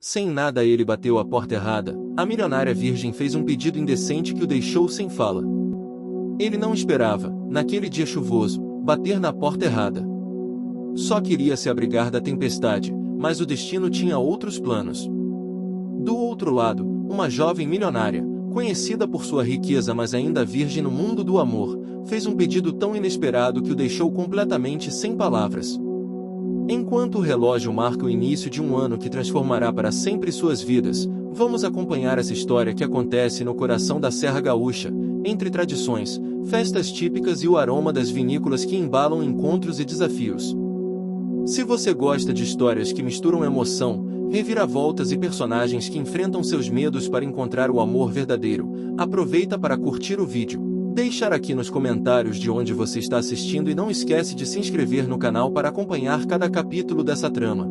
Sem nada ele bateu a porta errada. A milionária virgem fez um pedido indecente que o deixou sem fala. Ele não esperava, naquele dia chuvoso, bater na porta errada. Só queria se abrigar da tempestade, mas o destino tinha outros planos. Do outro lado, uma jovem milionária, conhecida por sua riqueza mas ainda virgem no mundo do amor, fez um pedido tão inesperado que o deixou completamente sem palavras. Enquanto o relógio marca o início de um ano que transformará para sempre suas vidas, vamos acompanhar essa história que acontece no coração da Serra Gaúcha, entre tradições, festas típicas e o aroma das vinícolas que embalam encontros e desafios. Se você gosta de histórias que misturam emoção, reviravoltas e personagens que enfrentam seus medos para encontrar o amor verdadeiro, aproveita para curtir o vídeo, deixar aqui nos comentários de onde você está assistindo e não esquece de se inscrever no canal para acompanhar cada capítulo dessa trama.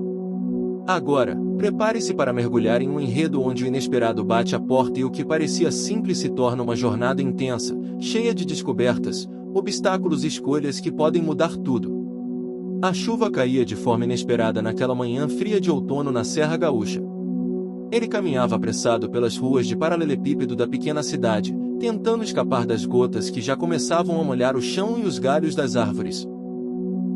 Agora, prepare-se para mergulhar em um enredo onde o inesperado bate à porta e o que parecia simples se torna uma jornada intensa, cheia de descobertas, obstáculos e escolhas que podem mudar tudo. A chuva caía de forma inesperada naquela manhã fria de outono na Serra Gaúcha. Ele caminhava apressado pelas ruas de paralelepípedo da pequena cidade, tentando escapar das gotas que já começavam a molhar o chão e os galhos das árvores.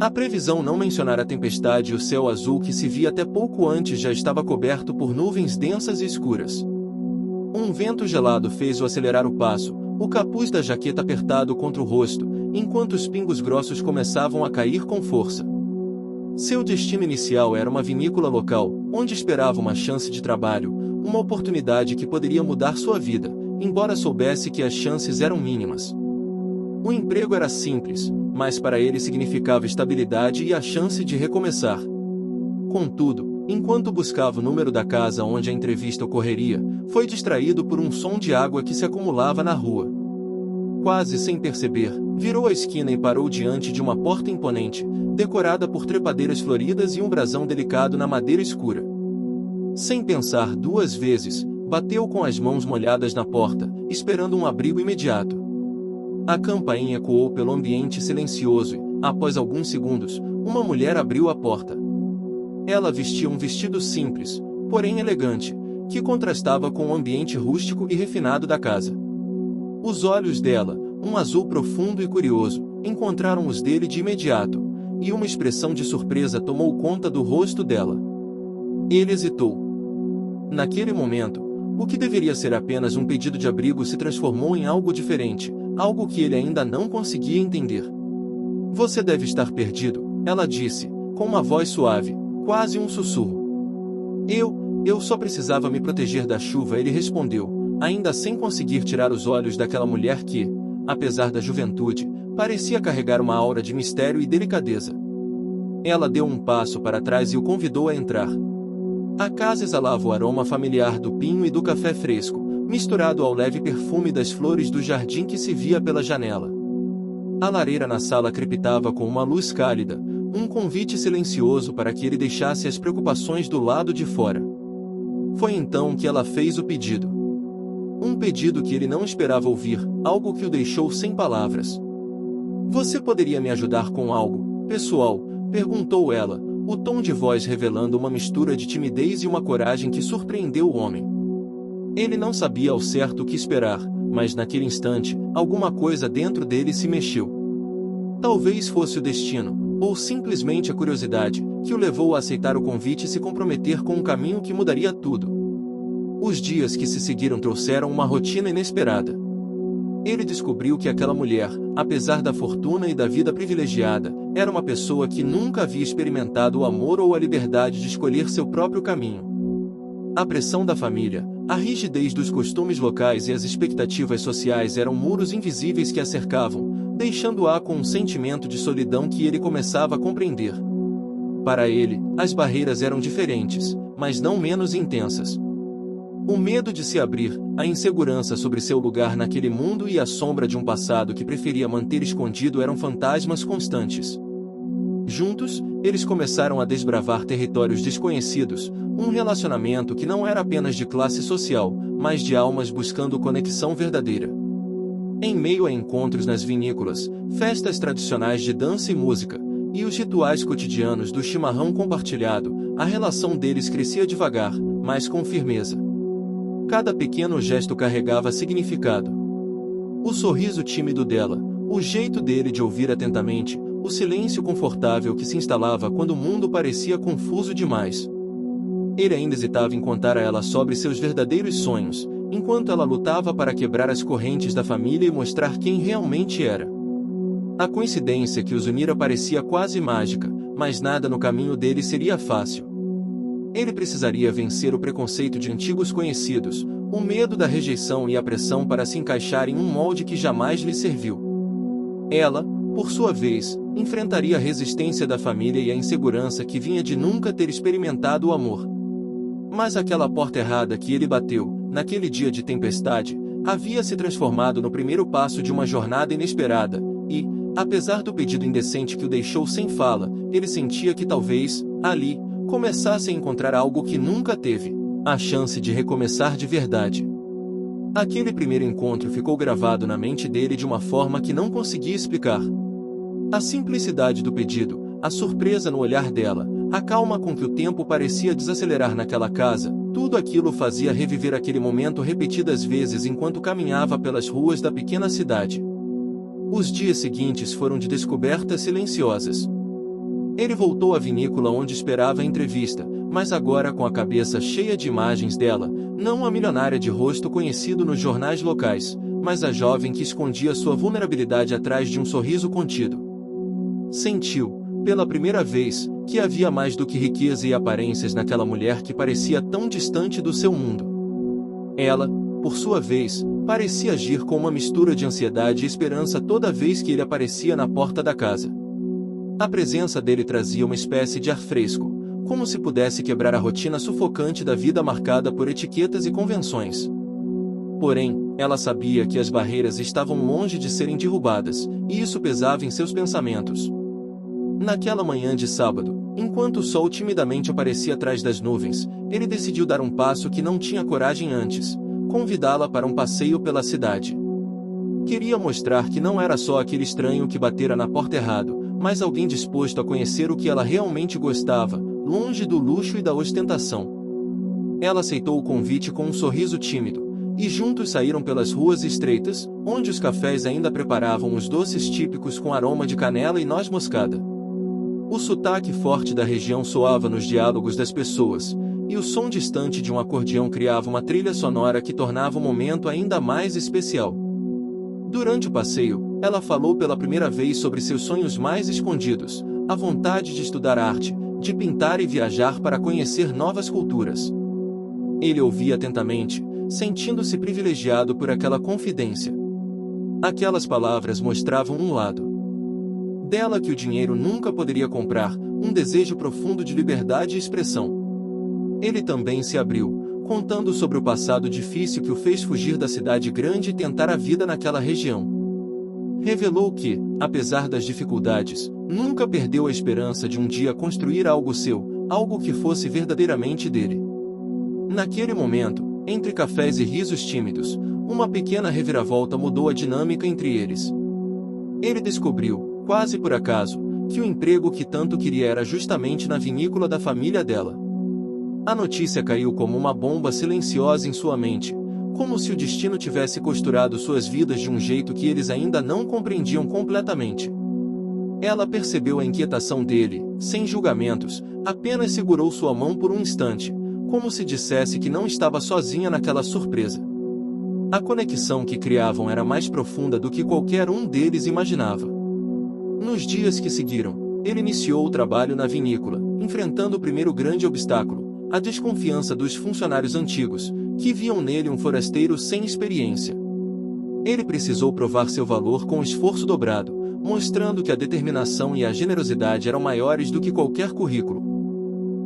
A previsão não mencionara a tempestade e o céu azul que se via até pouco antes já estava coberto por nuvens densas e escuras. Um vento gelado fez-o acelerar o passo, o capuz da jaqueta apertado contra o rosto, enquanto os pingos grossos começavam a cair com força. Seu destino inicial era uma vinícola local, onde esperava uma chance de trabalho, uma oportunidade que poderia mudar sua vida, embora soubesse que as chances eram mínimas. O emprego era simples, mas para ele significava estabilidade e a chance de recomeçar. Contudo, enquanto buscava o número da casa onde a entrevista ocorreria, foi distraído por um som de água que se acumulava na rua. Quase sem perceber, virou a esquina e parou diante de uma porta imponente, decorada por trepadeiras floridas e um brasão delicado na madeira escura. Sem pensar duas vezes, bateu com as mãos molhadas na porta, esperando um abrigo imediato. A campainha ecoou pelo ambiente silencioso e, após alguns segundos, uma mulher abriu a porta. Ela vestia um vestido simples, porém elegante, que contrastava com o ambiente rústico e refinado da casa. Os olhos dela, um azul profundo e curioso, encontraram os dele de imediato, e uma expressão de surpresa tomou conta do rosto dela. Ele hesitou. Naquele momento, o que deveria ser apenas um pedido de abrigo se transformou em algo diferente, algo que ele ainda não conseguia entender. Você deve estar perdido, ela disse, com uma voz suave, quase um sussurro. Eu só precisava me proteger da chuva, ele respondeu, ainda sem conseguir tirar os olhos daquela mulher que, apesar da juventude, parecia carregar uma aura de mistério e delicadeza. Ela deu um passo para trás e o convidou a entrar. A casa exalava o aroma familiar do pinho e do café fresco, misturado ao leve perfume das flores do jardim que se via pela janela. A lareira na sala crepitava com uma luz cálida, um convite silencioso para que ele deixasse as preocupações do lado de fora. Foi então que ela fez o pedido. Um pedido que ele não esperava ouvir, algo que o deixou sem palavras. Você poderia me ajudar com algo, pessoal? Perguntou ela, o tom de voz revelando uma mistura de timidez e uma coragem que surpreendeu o homem. Ele não sabia ao certo o que esperar, mas naquele instante, alguma coisa dentro dele se mexeu. Talvez fosse o destino, ou simplesmente a curiosidade, que o levou a aceitar o convite e se comprometer com um caminho que mudaria tudo. Os dias que se seguiram trouxeram uma rotina inesperada. Ele descobriu que aquela mulher, apesar da fortuna e da vida privilegiada, era uma pessoa que nunca havia experimentado o amor ou a liberdade de escolher seu próprio caminho. A pressão da família, a rigidez dos costumes locais e as expectativas sociais eram muros invisíveis que a cercavam, deixando-a com um sentimento de solidão que ele começava a compreender. Para ele, as barreiras eram diferentes, mas não menos intensas. O medo de se abrir, a insegurança sobre seu lugar naquele mundo e a sombra de um passado que preferia manter escondido eram fantasmas constantes. Juntos, eles começaram a desbravar territórios desconhecidos, um relacionamento que não era apenas de classe social, mas de almas buscando conexão verdadeira. Em meio a encontros nas vinícolas, festas tradicionais de dança e música, e os rituais cotidianos do chimarrão compartilhado, a relação deles crescia devagar, mas com firmeza. Cada pequeno gesto carregava significado. O sorriso tímido dela, o jeito dele de ouvir atentamente, o silêncio confortável que se instalava quando o mundo parecia confuso demais. Ele ainda hesitava em contar a ela sobre seus verdadeiros sonhos, enquanto ela lutava para quebrar as correntes da família e mostrar quem realmente era. A coincidência que os unira parecia quase mágica, mas nada no caminho dele seria fácil. Ele precisaria vencer o preconceito de antigos conhecidos, o medo da rejeição e a pressão para se encaixar em um molde que jamais lhe serviu. Ela, por sua vez, enfrentaria a resistência da família e a insegurança que vinha de nunca ter experimentado o amor. Mas aquela porta errada que ele bateu, naquele dia de tempestade, havia se transformado no primeiro passo de uma jornada inesperada, e, apesar do pedido indecente que o deixou sem fala, ele sentia que talvez, ali, começasse a encontrar algo que nunca teve, a chance de recomeçar de verdade. Aquele primeiro encontro ficou gravado na mente dele de uma forma que não conseguia explicar. A simplicidade do pedido, a surpresa no olhar dela, a calma com que o tempo parecia desacelerar naquela casa, tudo aquilo fazia reviver aquele momento repetidas vezes enquanto caminhava pelas ruas da pequena cidade. Os dias seguintes foram de descobertas silenciosas. Ele voltou à vinícola onde esperava a entrevista, mas agora com a cabeça cheia de imagens dela, não a milionária de rosto conhecido nos jornais locais, mas a jovem que escondia sua vulnerabilidade atrás de um sorriso contido. Sentiu, pela primeira vez, que havia mais do que riqueza e aparências naquela mulher que parecia tão distante do seu mundo. Ela, por sua vez, parecia agir com uma mistura de ansiedade e esperança toda vez que ele aparecia na porta da casa. A presença dele trazia uma espécie de ar fresco, como se pudesse quebrar a rotina sufocante da vida marcada por etiquetas e convenções. Porém, ela sabia que as barreiras estavam longe de serem derrubadas, e isso pesava em seus pensamentos. Naquela manhã de sábado, enquanto o sol timidamente aparecia atrás das nuvens, ele decidiu dar um passo que não tinha coragem antes: convidá-la para um passeio pela cidade. Queria mostrar que não era só aquele estranho que batera na porta errado, mas alguém disposto a conhecer o que ela realmente gostava, longe do luxo e da ostentação. Ela aceitou o convite com um sorriso tímido, e juntos saíram pelas ruas estreitas, onde os cafés ainda preparavam os doces típicos com aroma de canela e noz moscada. O sotaque forte da região soava nos diálogos das pessoas, e o som distante de um acordeão criava uma trilha sonora que tornava o momento ainda mais especial. Durante o passeio, ela falou pela primeira vez sobre seus sonhos mais escondidos, a vontade de estudar arte, de pintar e viajar para conhecer novas culturas. Ele ouvia atentamente, sentindo-se privilegiado por aquela confidência. Aquelas palavras mostravam um lado dela que o dinheiro nunca poderia comprar, um desejo profundo de liberdade e expressão. Ele também se abriu, contando sobre o passado difícil que o fez fugir da cidade grande e tentar a vida naquela região. Revelou que, apesar das dificuldades, nunca perdeu a esperança de um dia construir algo seu, algo que fosse verdadeiramente dele. Naquele momento, entre cafés e risos tímidos, uma pequena reviravolta mudou a dinâmica entre eles. Ele descobriu, quase por acaso, que o emprego que tanto queria era justamente na vinícola da família dela. A notícia caiu como uma bomba silenciosa em sua mente, como se o destino tivesse costurado suas vidas de um jeito que eles ainda não compreendiam completamente. Ela percebeu a inquietação dele, sem julgamentos, apenas segurou sua mão por um instante, como se dissesse que não estava sozinha naquela surpresa. A conexão que criavam era mais profunda do que qualquer um deles imaginava. Nos dias que seguiram, ele iniciou o trabalho na vinícola, enfrentando o primeiro grande obstáculo: a desconfiança dos funcionários antigos, que viam nele um forasteiro sem experiência. Ele precisou provar seu valor com esforço dobrado, mostrando que a determinação e a generosidade eram maiores do que qualquer currículo.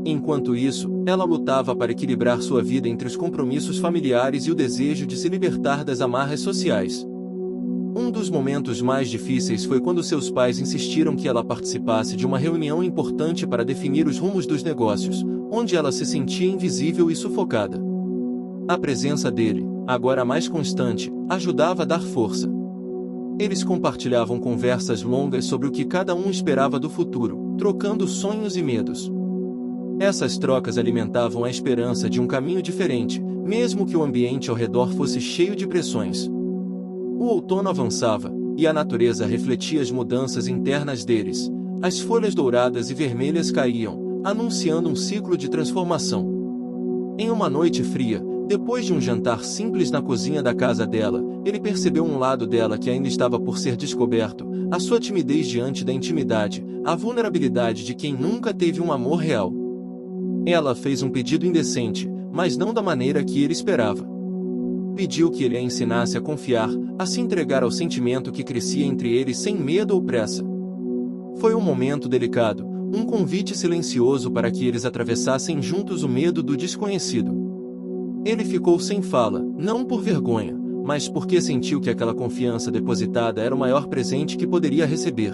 Enquanto isso, ela lutava para equilibrar sua vida entre os compromissos familiares e o desejo de se libertar das amarras sociais. Um dos momentos mais difíceis foi quando seus pais insistiram que ela participasse de uma reunião importante para definir os rumos dos negócios, onde ela se sentia invisível e sufocada. A presença dele, agora mais constante, ajudava a dar força. Eles compartilhavam conversas longas sobre o que cada um esperava do futuro, trocando sonhos e medos. Essas trocas alimentavam a esperança de um caminho diferente, mesmo que o ambiente ao redor fosse cheio de pressões. O outono avançava, e a natureza refletia as mudanças internas deles. As folhas douradas e vermelhas caíam, anunciando um ciclo de transformação. Em uma noite fria, depois de um jantar simples na cozinha da casa dela, ele percebeu um lado dela que ainda estava por ser descoberto, a sua timidez diante da intimidade, a vulnerabilidade de quem nunca teve um amor real. Ela fez um pedido indecente, mas não da maneira que ele esperava. Pediu que ele a ensinasse a confiar, a se entregar ao sentimento que crescia entre eles sem medo ou pressa. Foi um momento delicado, um convite silencioso para que eles atravessassem juntos o medo do desconhecido. Ele ficou sem fala, não por vergonha, mas porque sentiu que aquela confiança depositada era o maior presente que poderia receber.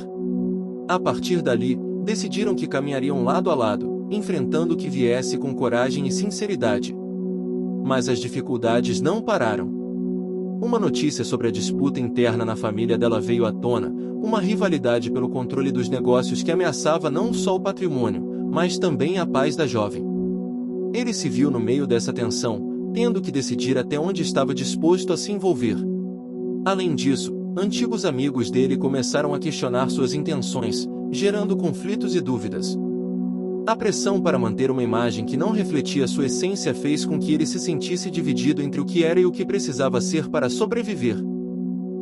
A partir dali, decidiram que caminhariam lado a lado, enfrentando o que viesse com coragem e sinceridade. Mas as dificuldades não pararam. Uma notícia sobre a disputa interna na família dela veio à tona, uma rivalidade pelo controle dos negócios que ameaçava não só o patrimônio, mas também a paz da jovem. Ele se viu no meio dessa tensão, tendo que decidir até onde estava disposto a se envolver. Além disso, antigos amigos dele começaram a questionar suas intenções, gerando conflitos e dúvidas. A pressão para manter uma imagem que não refletia sua essência fez com que ele se sentisse dividido entre o que era e o que precisava ser para sobreviver.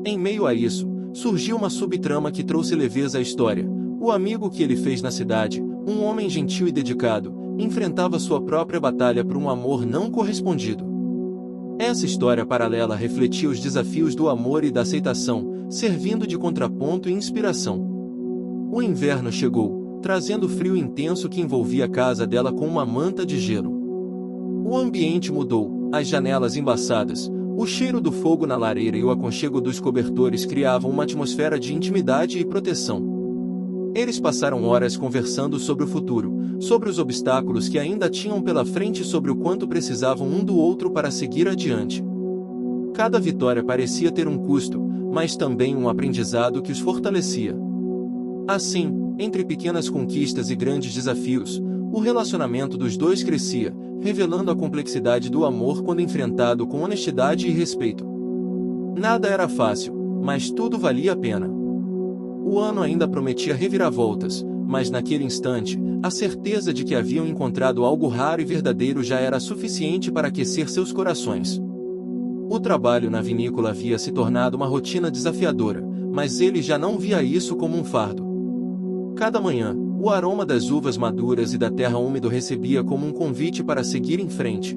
Em meio a isso, surgiu uma subtrama que trouxe leveza à história. O amigo que ele fez na cidade, um homem gentil e dedicado, enfrentava sua própria batalha por um amor não correspondido. Essa história paralela refletia os desafios do amor e da aceitação, servindo de contraponto e inspiração. O inverno chegou, trazendo frio intenso que envolvia a casa dela com uma manta de gelo. O ambiente mudou, as janelas embaçadas, o cheiro do fogo na lareira e o aconchego dos cobertores criavam uma atmosfera de intimidade e proteção. Eles passaram horas conversando sobre o futuro, sobre os obstáculos que ainda tinham pela frente e sobre o quanto precisavam um do outro para seguir adiante. Cada vitória parecia ter um custo, mas também um aprendizado que os fortalecia. Assim, entre pequenas conquistas e grandes desafios, o relacionamento dos dois crescia, revelando a complexidade do amor quando enfrentado com honestidade e respeito. Nada era fácil, mas tudo valia a pena. O ano ainda prometia reviravoltas, mas naquele instante, a certeza de que haviam encontrado algo raro e verdadeiro já era suficiente para aquecer seus corações. O trabalho na vinícola havia se tornado uma rotina desafiadora, mas ele já não via isso como um fardo. Cada manhã, o aroma das uvas maduras e da terra úmida recebia como um convite para seguir em frente.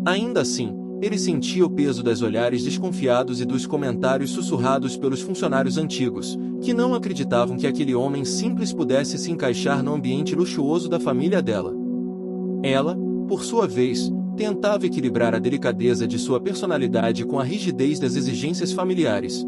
Ainda assim, ele sentia o peso dos olhares desconfiados e dos comentários sussurrados pelos funcionários antigos, que não acreditavam que aquele homem simples pudesse se encaixar no ambiente luxuoso da família dela. Ela, por sua vez, tentava equilibrar a delicadeza de sua personalidade com a rigidez das exigências familiares.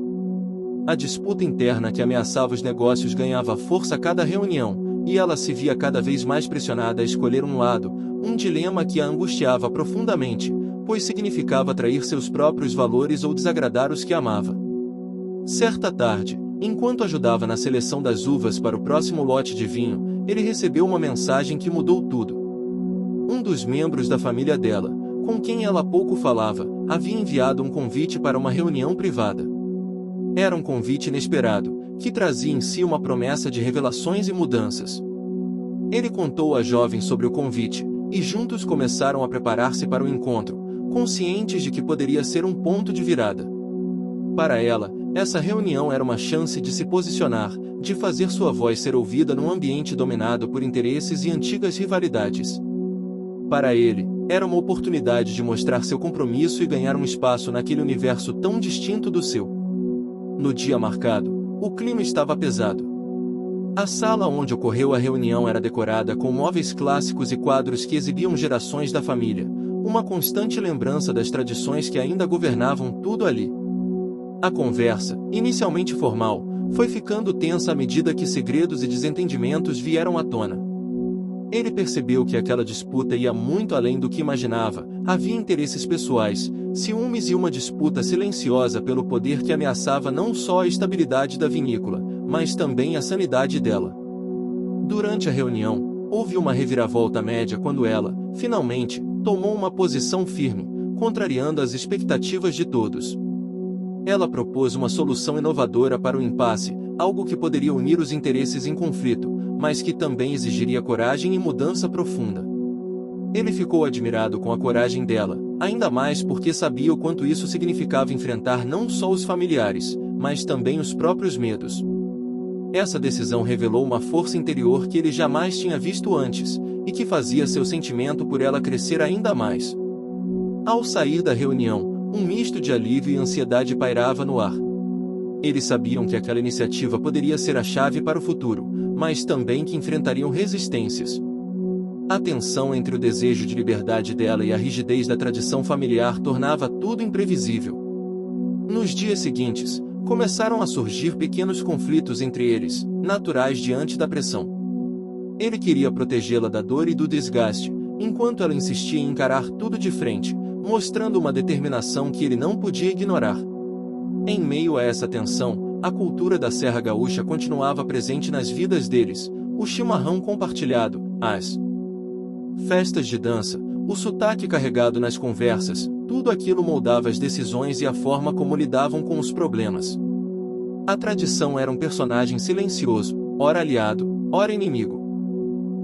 A disputa interna que ameaçava os negócios ganhava força a cada reunião, e ela se via cada vez mais pressionada a escolher um lado, um dilema que a angustiava profundamente, pois significava trair seus próprios valores ou desagradar os que amava. Certa tarde, enquanto ajudava na seleção das uvas para o próximo lote de vinho, ele recebeu uma mensagem que mudou tudo. Um dos membros da família dela, com quem ela pouco falava, havia enviado um convite para uma reunião privada. Era um convite inesperado, que trazia em si uma promessa de revelações e mudanças. Ele contou à jovem sobre o convite, e juntos começaram a preparar-se para o encontro, conscientes de que poderia ser um ponto de virada. Para ela, essa reunião era uma chance de se posicionar, de fazer sua voz ser ouvida num ambiente dominado por interesses e antigas rivalidades. Para ele, era uma oportunidade de mostrar seu compromisso e ganhar um espaço naquele universo tão distinto do seu. No dia marcado, o clima estava pesado. A sala onde ocorreu a reunião era decorada com móveis clássicos e quadros que exibiam gerações da família, uma constante lembrança das tradições que ainda governavam tudo ali. A conversa, inicialmente formal, foi ficando tensa à medida que segredos e desentendimentos vieram à tona. Ele percebeu que aquela disputa ia muito além do que imaginava, havia interesses pessoais, ciúmes e uma disputa silenciosa pelo poder que ameaçava não só a estabilidade da vinícola, mas também a sanidade dela. Durante a reunião, Houve uma reviravolta média quando ela, finalmente, tomou uma posição firme, contrariando as expectativas de todos. Ela propôs uma solução inovadora para o impasse, algo que poderia unir os interesses em conflito, mas que também exigiria coragem e mudança profunda. Ele ficou admirado com a coragem dela, ainda mais porque sabia o quanto isso significava enfrentar não só os familiares, mas também os próprios medos. Essa decisão revelou uma força interior que ele jamais tinha visto antes, e que fazia seu sentimento por ela crescer ainda mais. Ao sair da reunião, um misto de alívio e ansiedade pairava no ar. Eles sabiam que aquela iniciativa poderia ser a chave para o futuro, mas também que enfrentariam resistências. A tensão entre o desejo de liberdade dela e a rigidez da tradição familiar tornava tudo imprevisível. Nos dias seguintes, começaram a surgir pequenos conflitos entre eles, naturais diante da pressão. Ele queria protegê-la da dor e do desgaste, enquanto ela insistia em encarar tudo de frente, mostrando uma determinação que ele não podia ignorar. Em meio a essa tensão, a cultura da Serra Gaúcha continuava presente nas vidas deles, o chimarrão compartilhado, as festas de dança, o sotaque carregado nas conversas, tudo aquilo moldava as decisões e a forma como lidavam com os problemas. A tradição era um personagem silencioso, ora aliado, ora inimigo.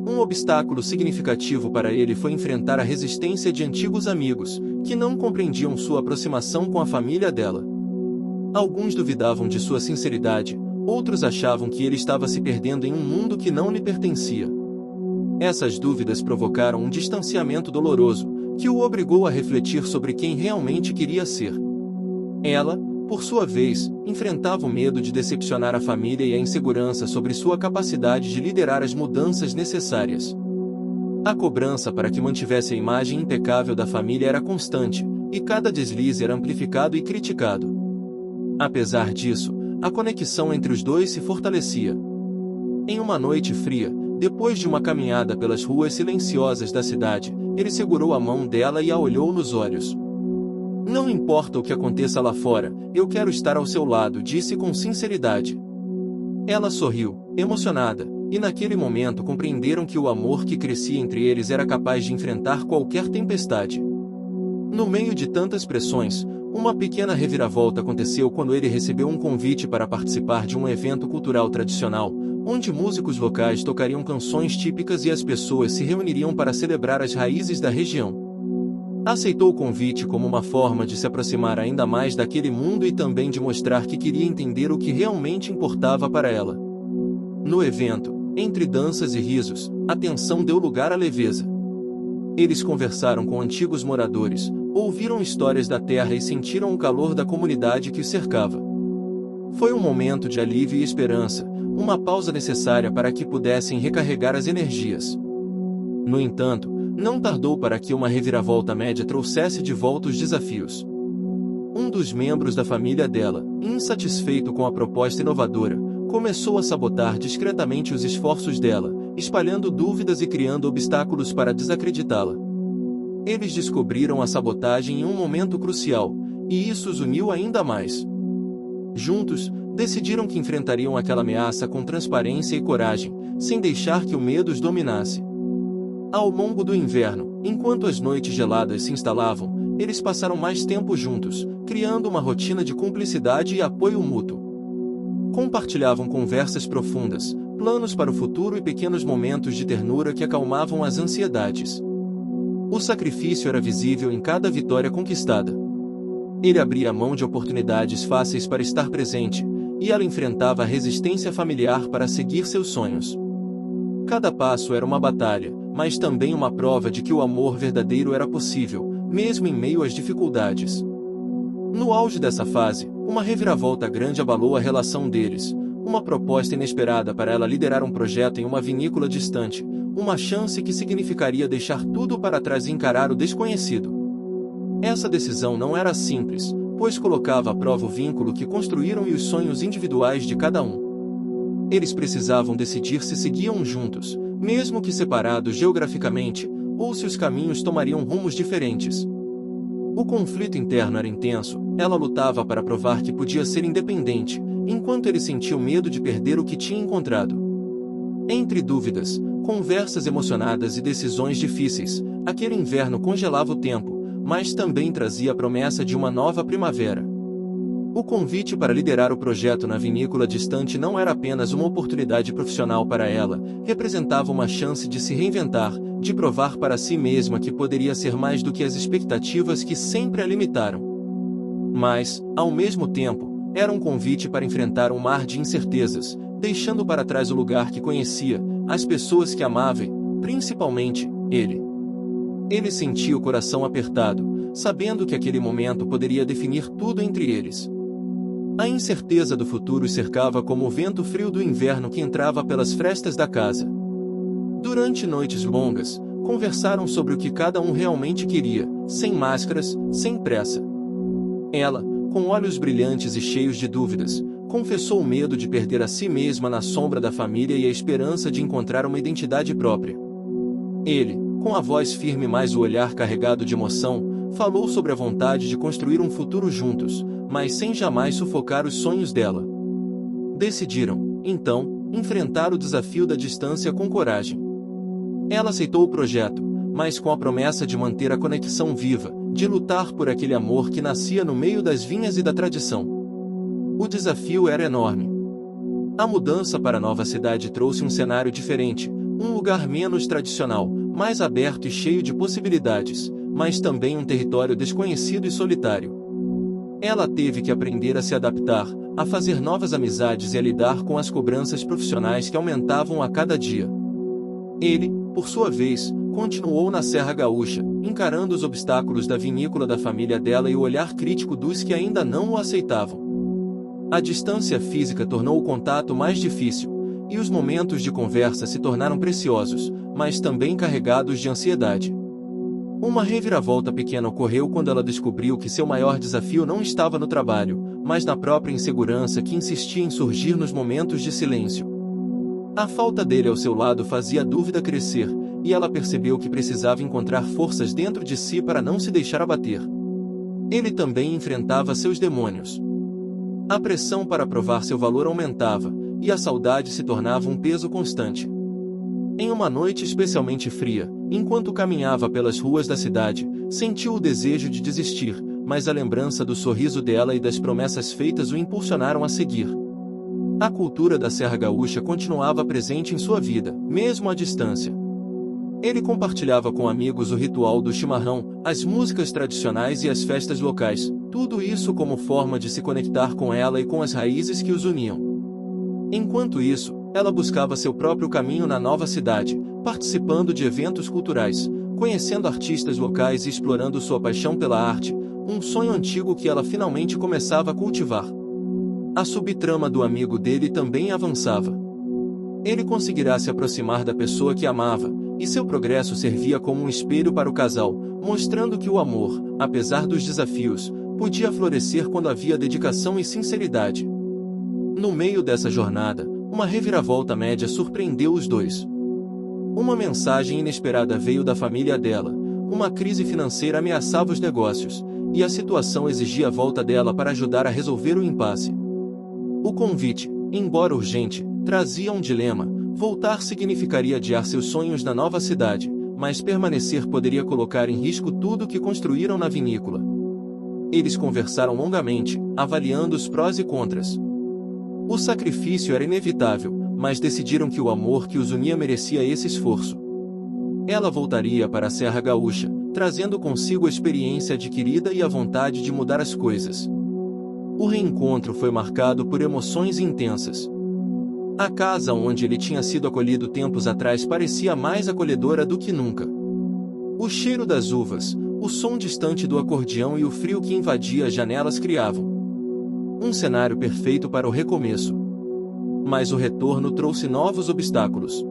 Um obstáculo significativo para ele foi enfrentar a resistência de antigos amigos, que não compreendiam sua aproximação com a família dela. Alguns duvidavam de sua sinceridade, outros achavam que ele estava se perdendo em um mundo que não lhe pertencia. Essas dúvidas provocaram um distanciamento doloroso, que o obrigou a refletir sobre quem realmente queria ser. Ela, por sua vez, enfrentava o medo de decepcionar a família e a insegurança sobre sua capacidade de liderar as mudanças necessárias. A cobrança para que mantivesse a imagem impecável da família era constante, e cada deslize era amplificado e criticado. Apesar disso, a conexão entre os dois se fortalecia. Em uma noite fria, depois de uma caminhada pelas ruas silenciosas da cidade, ele segurou a mão dela e a olhou nos olhos. "Não importa o que aconteça lá fora, eu quero estar ao seu lado", disse com sinceridade. Ela sorriu, emocionada, e naquele momento compreenderam que o amor que crescia entre eles era capaz de enfrentar qualquer tempestade. No meio de tantas pressões, uma pequena reviravolta aconteceu quando ele recebeu um convite para participar de um evento cultural tradicional, onde músicos locais tocariam canções típicas e as pessoas se reuniriam para celebrar as raízes da região. Aceitou o convite como uma forma de se aproximar ainda mais daquele mundo e também de mostrar que queria entender o que realmente importava para ela. No evento, entre danças e risos, a tensão deu lugar à leveza. Eles conversaram com antigos moradores, ouviram histórias da terra e sentiram o calor da comunidade que os cercava. Foi um momento de alívio e esperança, uma pausa necessária para que pudessem recarregar as energias. No entanto, não tardou para que uma reviravolta média trouxesse de volta os desafios. Um dos membros da família dela, insatisfeito com a proposta inovadora, começou a sabotar discretamente os esforços dela, espalhando dúvidas e criando obstáculos para desacreditá-la. Eles descobriram a sabotagem em um momento crucial, e isso os uniu ainda mais. Juntos, decidiram que enfrentariam aquela ameaça com transparência e coragem, sem deixar que o medo os dominasse. Ao longo do inverno, enquanto as noites geladas se instalavam, eles passaram mais tempo juntos, criando uma rotina de cumplicidade e apoio mútuo. Compartilhavam conversas profundas, planos para o futuro e pequenos momentos de ternura que acalmavam as ansiedades. O sacrifício era visível em cada vitória conquistada. Ele abria mão de oportunidades fáceis para estar presente, e ela enfrentava a resistência familiar para seguir seus sonhos. Cada passo era uma batalha, mas também uma prova de que o amor verdadeiro era possível, mesmo em meio às dificuldades. No auge dessa fase, uma reviravolta grande abalou a relação deles, uma proposta inesperada para ela liderar um projeto em uma vinícola distante, uma chance que significaria deixar tudo para trás e encarar o desconhecido. Essa decisão não era simples, pois colocava à prova o vínculo que construíram e os sonhos individuais de cada um. Eles precisavam decidir se seguiam juntos, mesmo que separados geograficamente, ou se os caminhos tomariam rumos diferentes. O conflito interno era intenso, ela lutava para provar que podia ser independente, enquanto ele sentia o medo de perder o que tinha encontrado. Entre dúvidas, Conversas emocionadas e decisões difíceis. Aquele inverno congelava o tempo, mas também trazia a promessa de uma nova primavera. O convite para liderar o projeto na vinícola distante não era apenas uma oportunidade profissional para ela, representava uma chance de se reinventar, de provar para si mesma que poderia ser mais do que as expectativas que sempre a limitaram. Mas, ao mesmo tempo, era um convite para enfrentar um mar de incertezas, deixando para trás o lugar que conhecia, as pessoas que amava e, principalmente, ele. Ele sentia o coração apertado, sabendo que aquele momento poderia definir tudo entre eles. A incerteza do futuro os cercava como o vento frio do inverno que entrava pelas frestas da casa. Durante noites longas, conversaram sobre o que cada um realmente queria, sem máscaras, sem pressa. Ela, com olhos brilhantes e cheios de dúvidas, confessou o medo de perder a si mesma na sombra da família e a esperança de encontrar uma identidade própria. Ele, com a voz firme mas o olhar carregado de emoção, falou sobre a vontade de construir um futuro juntos, mas sem jamais sufocar os sonhos dela. Decidiram, então, enfrentar o desafio da distância com coragem. Ela aceitou o projeto, mas com a promessa de manter a conexão viva, de lutar por aquele amor que nascia no meio das vinhas e da tradição. O desafio era enorme. A mudança para a nova cidade trouxe um cenário diferente, um lugar menos tradicional, mais aberto e cheio de possibilidades, mas também um território desconhecido e solitário. Ela teve que aprender a se adaptar, a fazer novas amizades e a lidar com as cobranças profissionais que aumentavam a cada dia. Ele, por sua vez, continuou na Serra Gaúcha, encarando os obstáculos da vinícola da família dela e o olhar crítico dos que ainda não o aceitavam. A distância física tornou o contato mais difícil, e os momentos de conversa se tornaram preciosos, mas também carregados de ansiedade. Uma reviravolta pequena ocorreu quando ela descobriu que seu maior desafio não estava no trabalho, mas na própria insegurança que insistia em surgir nos momentos de silêncio. A falta dele ao seu lado fazia a dúvida crescer, e ela percebeu que precisava encontrar forças dentro de si para não se deixar abater. Ele também enfrentava seus demônios. A pressão para provar seu valor aumentava, e a saudade se tornava um peso constante. Em uma noite especialmente fria, enquanto caminhava pelas ruas da cidade, sentiu o desejo de desistir, mas a lembrança do sorriso dela e das promessas feitas o impulsionaram a seguir. A cultura da Serra Gaúcha continuava presente em sua vida, mesmo à distância. Ele compartilhava com amigos o ritual do chimarrão, as músicas tradicionais e as festas locais, tudo isso como forma de se conectar com ela e com as raízes que os uniam. Enquanto isso, ela buscava seu próprio caminho na nova cidade, participando de eventos culturais, conhecendo artistas locais e explorando sua paixão pela arte, um sonho antigo que ela finalmente começava a cultivar. A subtrama do amigo dele também avançava. Ele conseguirá se aproximar da pessoa que amava, e seu progresso servia como um espelho para o casal, mostrando que o amor, apesar dos desafios, podia florescer quando havia dedicação e sinceridade. No meio dessa jornada, uma reviravolta média surpreendeu os dois. Uma mensagem inesperada veio da família dela, uma crise financeira ameaçava os negócios, e a situação exigia a volta dela para ajudar a resolver o impasse. O convite, embora urgente, trazia um dilema: voltar significaria adiar seus sonhos na nova cidade, mas permanecer poderia colocar em risco tudo o que construíram na vinícola. Eles conversaram longamente, avaliando os prós e contras. O sacrifício era inevitável, mas decidiram que o amor que os unia merecia esse esforço. Ela voltaria para a Serra Gaúcha, trazendo consigo a experiência adquirida e a vontade de mudar as coisas. O reencontro foi marcado por emoções intensas. A casa onde ele tinha sido acolhido tempos atrás parecia mais acolhedora do que nunca. O cheiro das uvas, o som distante do acordeão e o frio que invadia as janelas criavam um cenário perfeito para o recomeço. Mas o retorno trouxe novos obstáculos.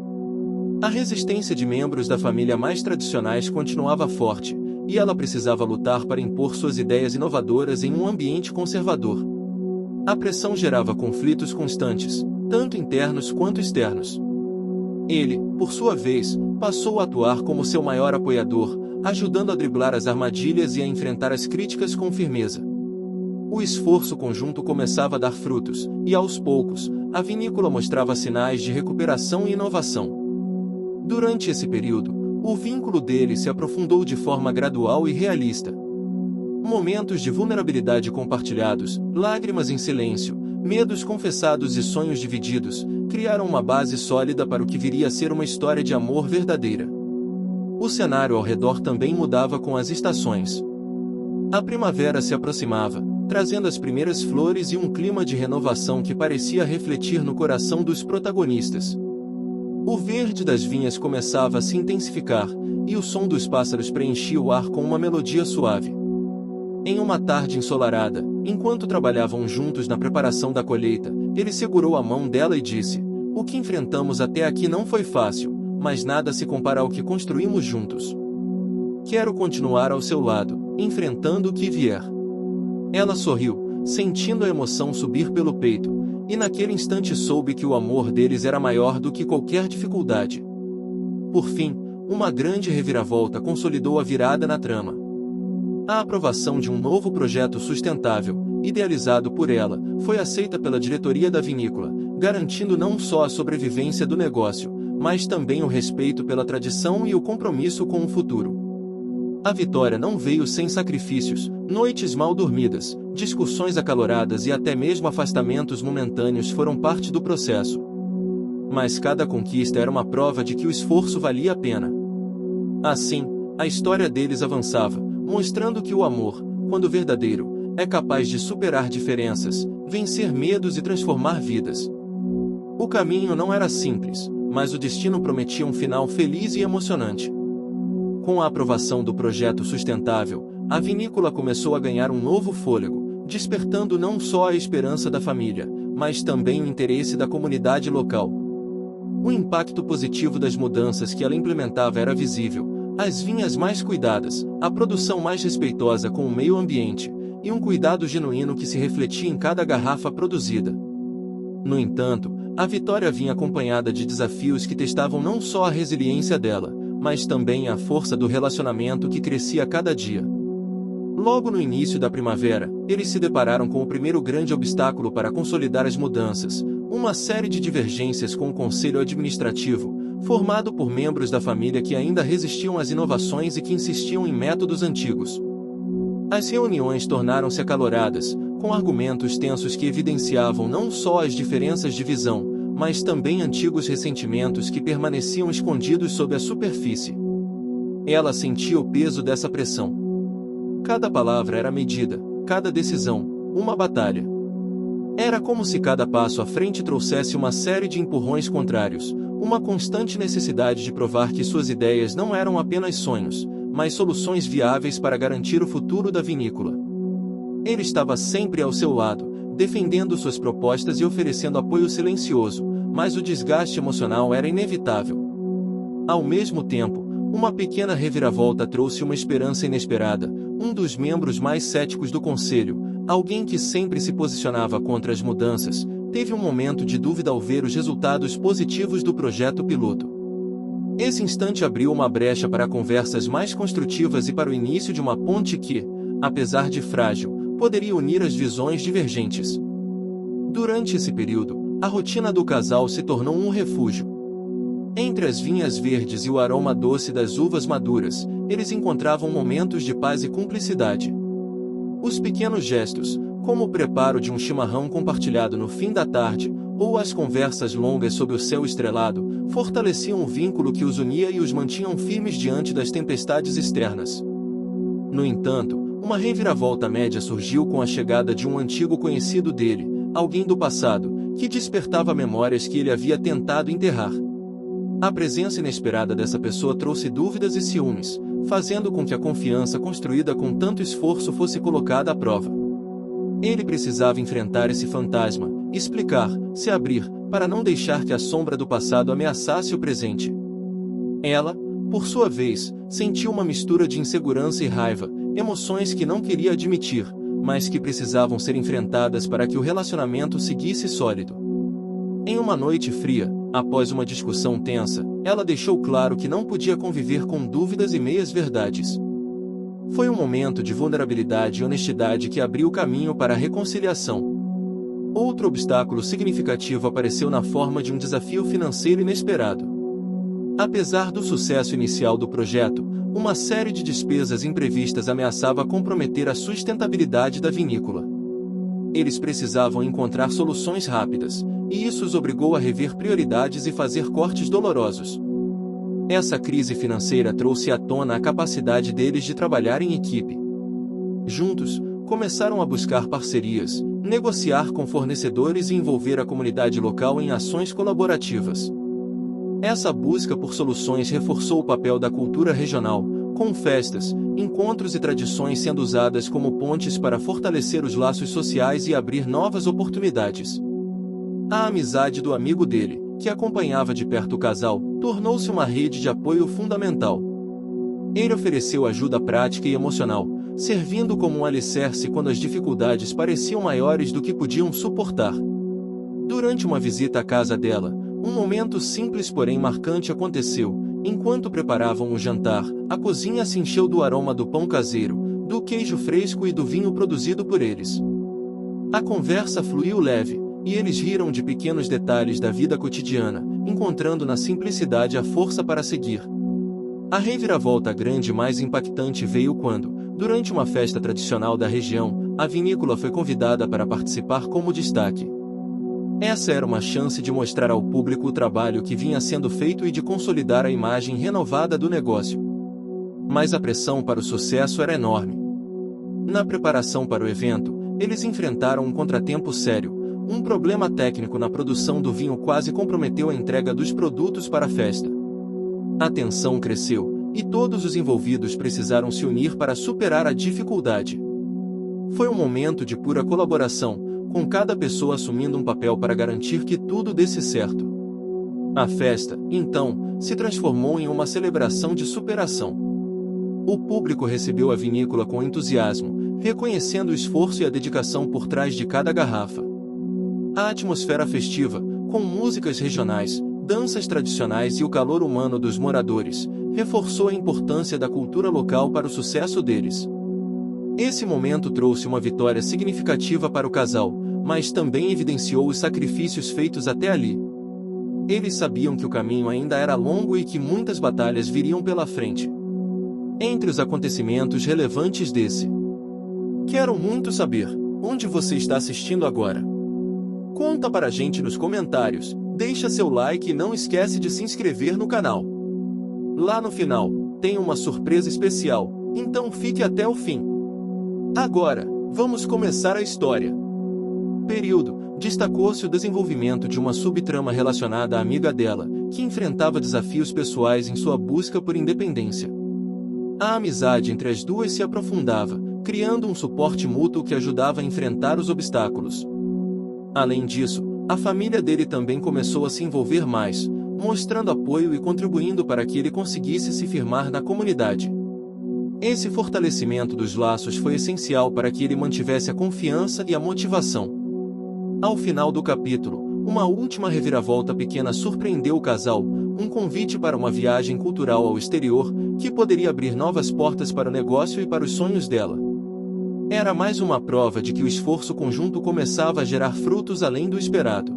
A resistência de membros da família mais tradicionais continuava forte, e ela precisava lutar para impor suas ideias inovadoras em um ambiente conservador. A pressão gerava conflitos constantes, tanto internos quanto externos. Ele, por sua vez, passou a atuar como seu maior apoiador, ajudando a driblar as armadilhas e a enfrentar as críticas com firmeza. O esforço conjunto começava a dar frutos, e aos poucos, a vinícola mostrava sinais de recuperação e inovação. Durante esse período, o vínculo deles se aprofundou de forma gradual e realista. Momentos de vulnerabilidade compartilhados, lágrimas em silêncio, medos confessados e sonhos divididos, criaram uma base sólida para o que viria a ser uma história de amor verdadeira. O cenário ao redor também mudava com as estações. A primavera se aproximava, trazendo as primeiras flores e um clima de renovação que parecia refletir no coração dos protagonistas. O verde das vinhas começava a se intensificar, e o som dos pássaros preenchia o ar com uma melodia suave. Em uma tarde ensolarada, enquanto trabalhavam juntos na preparação da colheita, ele segurou a mão dela e disse: "O que enfrentamos até aqui não foi fácil, mas nada se compara ao que construímos juntos. Quero continuar ao seu lado, enfrentando o que vier." Ela sorriu, sentindo a emoção subir pelo peito, e naquele instante soube que o amor deles era maior do que qualquer dificuldade. Por fim, uma grande reviravolta consolidou a virada na trama. A aprovação de um novo projeto sustentável, idealizado por ela, foi aceita pela diretoria da vinícola, garantindo não só a sobrevivência do negócio, mas também o respeito pela tradição e o compromisso com o futuro. A vitória não veio sem sacrifícios, noites mal dormidas, discussões acaloradas e até mesmo afastamentos momentâneos foram parte do processo. Mas cada conquista era uma prova de que o esforço valia a pena. Assim, a história deles avançava, mostrando que o amor, quando verdadeiro, é capaz de superar diferenças, vencer medos e transformar vidas. O caminho não era simples, mas o destino prometia um final feliz e emocionante. Com a aprovação do projeto sustentável, a vinícola começou a ganhar um novo fôlego, despertando não só a esperança da família, mas também o interesse da comunidade local. O impacto positivo das mudanças que ela implementava era visível: as vinhas mais cuidadas, a produção mais respeitosa com o meio ambiente, e um cuidado genuíno que se refletia em cada garrafa produzida. No entanto, a vitória vinha acompanhada de desafios que testavam não só a resiliência dela, mas também a força do relacionamento que crescia a cada dia. Logo no início da primavera, eles se depararam com o primeiro grande obstáculo para consolidar as mudanças: uma série de divergências com o conselho administrativo, formado por membros da família que ainda resistiam às inovações e que insistiam em métodos antigos. As reuniões tornaram-se acaloradas, com argumentos tensos que evidenciavam não só as diferenças de visão, mas também antigos ressentimentos que permaneciam escondidos sob a superfície. Ela sentia o peso dessa pressão. Cada palavra era medida, cada decisão, uma batalha. Era como se cada passo à frente trouxesse uma série de empurrões contrários, uma constante necessidade de provar que suas ideias não eram apenas sonhos, mas soluções viáveis para garantir o futuro da vinícola. Ele estava sempre ao seu lado, defendendo suas propostas e oferecendo apoio silencioso, mas o desgaste emocional era inevitável. Ao mesmo tempo, uma pequena reviravolta trouxe uma esperança inesperada: um dos membros mais céticos do conselho, alguém que sempre se posicionava contra as mudanças, teve um momento de dúvida ao ver os resultados positivos do projeto piloto. Esse instante abriu uma brecha para conversas mais construtivas e para o início de uma ponte que, apesar de frágil, poderia unir as visões divergentes. Durante esse período, a rotina do casal se tornou um refúgio. Entre as vinhas verdes e o aroma doce das uvas maduras, eles encontravam momentos de paz e cumplicidade. Os pequenos gestos, como o preparo de um chimarrão compartilhado no fim da tarde, ou as conversas longas sob o céu estrelado, fortaleciam o vínculo que os unia e os mantinham firmes diante das tempestades externas. No entanto, uma reviravolta média surgiu com a chegada de um antigo conhecido dele, alguém do passado, que despertava memórias que ele havia tentado enterrar. A presença inesperada dessa pessoa trouxe dúvidas e ciúmes, fazendo com que a confiança construída com tanto esforço fosse colocada à prova. Ele precisava enfrentar esse fantasma, explicar, se abrir, para não deixar que a sombra do passado ameaçasse o presente. Ela, por sua vez, sentiu uma mistura de insegurança e raiva, emoções que não queria admitir, mas que precisavam ser enfrentadas para que o relacionamento seguisse sólido. Em uma noite fria, após uma discussão tensa, ela deixou claro que não podia conviver com dúvidas e meias-verdades. Foi um momento de vulnerabilidade e honestidade que abriu o caminho para a reconciliação. Outro obstáculo significativo apareceu na forma de um desafio financeiro inesperado. Apesar do sucesso inicial do projeto, uma série de despesas imprevistas ameaçava comprometer a sustentabilidade da vinícola. Eles precisavam encontrar soluções rápidas, e isso os obrigou a rever prioridades e fazer cortes dolorosos. Essa crise financeira trouxe à tona a capacidade deles de trabalhar em equipe. Juntos, começaram a buscar parcerias, negociar com fornecedores e envolver a comunidade local em ações colaborativas. Essa busca por soluções reforçou o papel da cultura regional, com festas, encontros e tradições sendo usadas como pontes para fortalecer os laços sociais e abrir novas oportunidades. A amizade do amigo dele, que acompanhava de perto o casal, tornou-se uma rede de apoio fundamental. Ele ofereceu ajuda prática e emocional, servindo como um alicerce quando as dificuldades pareciam maiores do que podiam suportar. Durante uma visita à casa dela, um momento simples porém marcante aconteceu. Enquanto preparavam o jantar, a cozinha se encheu do aroma do pão caseiro, do queijo fresco e do vinho produzido por eles. A conversa fluiu leve, e eles riram de pequenos detalhes da vida cotidiana, encontrando na simplicidade a força para seguir. A reviravolta grande mais impactante veio quando, durante uma festa tradicional da região, a vinícola foi convidada para participar como destaque. Essa era uma chance de mostrar ao público o trabalho que vinha sendo feito e de consolidar a imagem renovada do negócio. Mas a pressão para o sucesso era enorme. Na preparação para o evento, eles enfrentaram um contratempo sério. Um problema técnico na produção do vinho quase comprometeu a entrega dos produtos para a festa. A tensão cresceu, e todos os envolvidos precisaram se unir para superar a dificuldade. Foi um momento de pura colaboração, com cada pessoa assumindo um papel para garantir que tudo desse certo. A festa, então, se transformou em uma celebração de superação. O público recebeu a vinícola com entusiasmo, reconhecendo o esforço e a dedicação por trás de cada garrafa. A atmosfera festiva, com músicas regionais, danças tradicionais e o calor humano dos moradores, reforçou a importância da cultura local para o sucesso deles. Esse momento trouxe uma vitória significativa para o casal, mas também evidenciou os sacrifícios feitos até ali. Eles sabiam que o caminho ainda era longo e que muitas batalhas viriam pela frente. Entre os acontecimentos relevantes desse, quero muito saber, onde você está assistindo agora? Conta para a gente nos comentários, deixa seu like e não esquece de se inscrever no canal. Lá no final, tem uma surpresa especial, então fique até o fim. Agora, vamos começar a história. Período, destacou-se o desenvolvimento de uma subtrama relacionada à amiga dela, que enfrentava desafios pessoais em sua busca por independência. A amizade entre as duas se aprofundava, criando um suporte mútuo que ajudava a enfrentar os obstáculos. Além disso, a família dele também começou a se envolver mais, mostrando apoio e contribuindo para que ele conseguisse se firmar na comunidade. Esse fortalecimento dos laços foi essencial para que ele mantivesse a confiança e a motivação. Ao final do capítulo, uma última reviravolta pequena surpreendeu o casal, um convite para uma viagem cultural ao exterior, que poderia abrir novas portas para o negócio e para os sonhos dela. Era mais uma prova de que o esforço conjunto começava a gerar frutos além do esperado.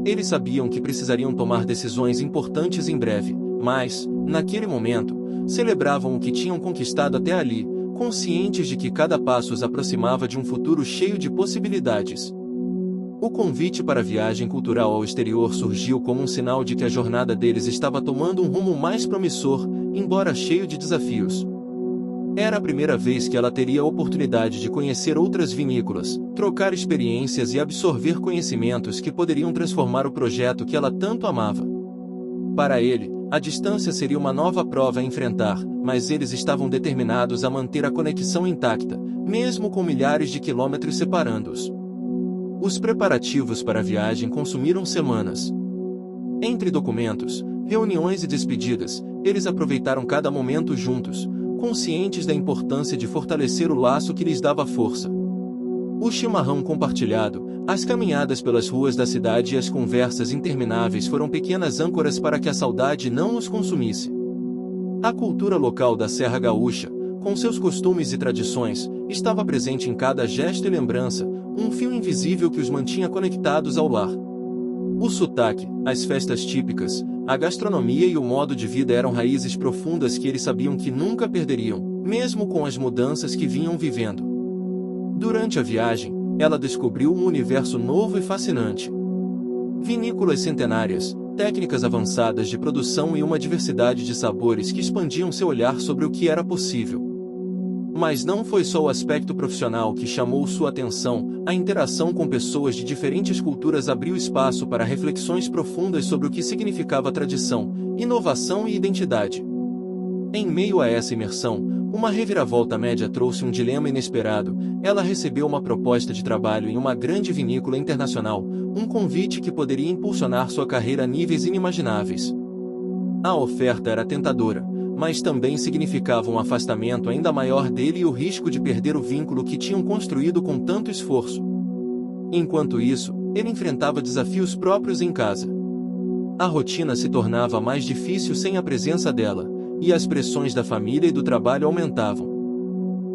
Eles sabiam que precisariam tomar decisões importantes em breve, mas, naquele momento, celebravam o que tinham conquistado até ali, conscientes de que cada passo os aproximava de um futuro cheio de possibilidades. O convite para a viagem cultural ao exterior surgiu como um sinal de que a jornada deles estava tomando um rumo mais promissor, embora cheio de desafios. Era a primeira vez que ela teria a oportunidade de conhecer outras vinícolas, trocar experiências e absorver conhecimentos que poderiam transformar o projeto que ela tanto amava. Para ele, a distância seria uma nova prova a enfrentar, mas eles estavam determinados a manter a conexão intacta, mesmo com milhares de quilômetros separando-os. Os preparativos para a viagem consumiram semanas. Entre documentos, reuniões e despedidas, eles aproveitaram cada momento juntos, conscientes da importância de fortalecer o laço que lhes dava força. O chimarrão compartilhado, as caminhadas pelas ruas da cidade e as conversas intermináveis foram pequenas âncoras para que a saudade não os consumisse. A cultura local da Serra Gaúcha, com seus costumes e tradições, estava presente em cada gesto e lembrança, um fio invisível que os mantinha conectados ao lar. O sotaque, as festas típicas, a gastronomia e o modo de vida eram raízes profundas que eles sabiam que nunca perderiam, mesmo com as mudanças que vinham vivendo. Durante a viagem, ela descobriu um universo novo e fascinante. Vinícolas centenárias, técnicas avançadas de produção e uma diversidade de sabores que expandiam seu olhar sobre o que era possível. Mas não foi só o aspecto profissional que chamou sua atenção, a interação com pessoas de diferentes culturas abriu espaço para reflexões profundas sobre o que significava tradição, inovação e identidade. Em meio a essa imersão, uma reviravolta média trouxe um dilema inesperado. Ela recebeu uma proposta de trabalho em uma grande vinícola internacional, um convite que poderia impulsionar sua carreira a níveis inimagináveis. A oferta era tentadora, mas também significava um afastamento ainda maior dele e o risco de perder o vínculo que tinham construído com tanto esforço. Enquanto isso, ele enfrentava desafios próprios em casa. A rotina se tornava mais difícil sem a presença dela, e as pressões da família e do trabalho aumentavam.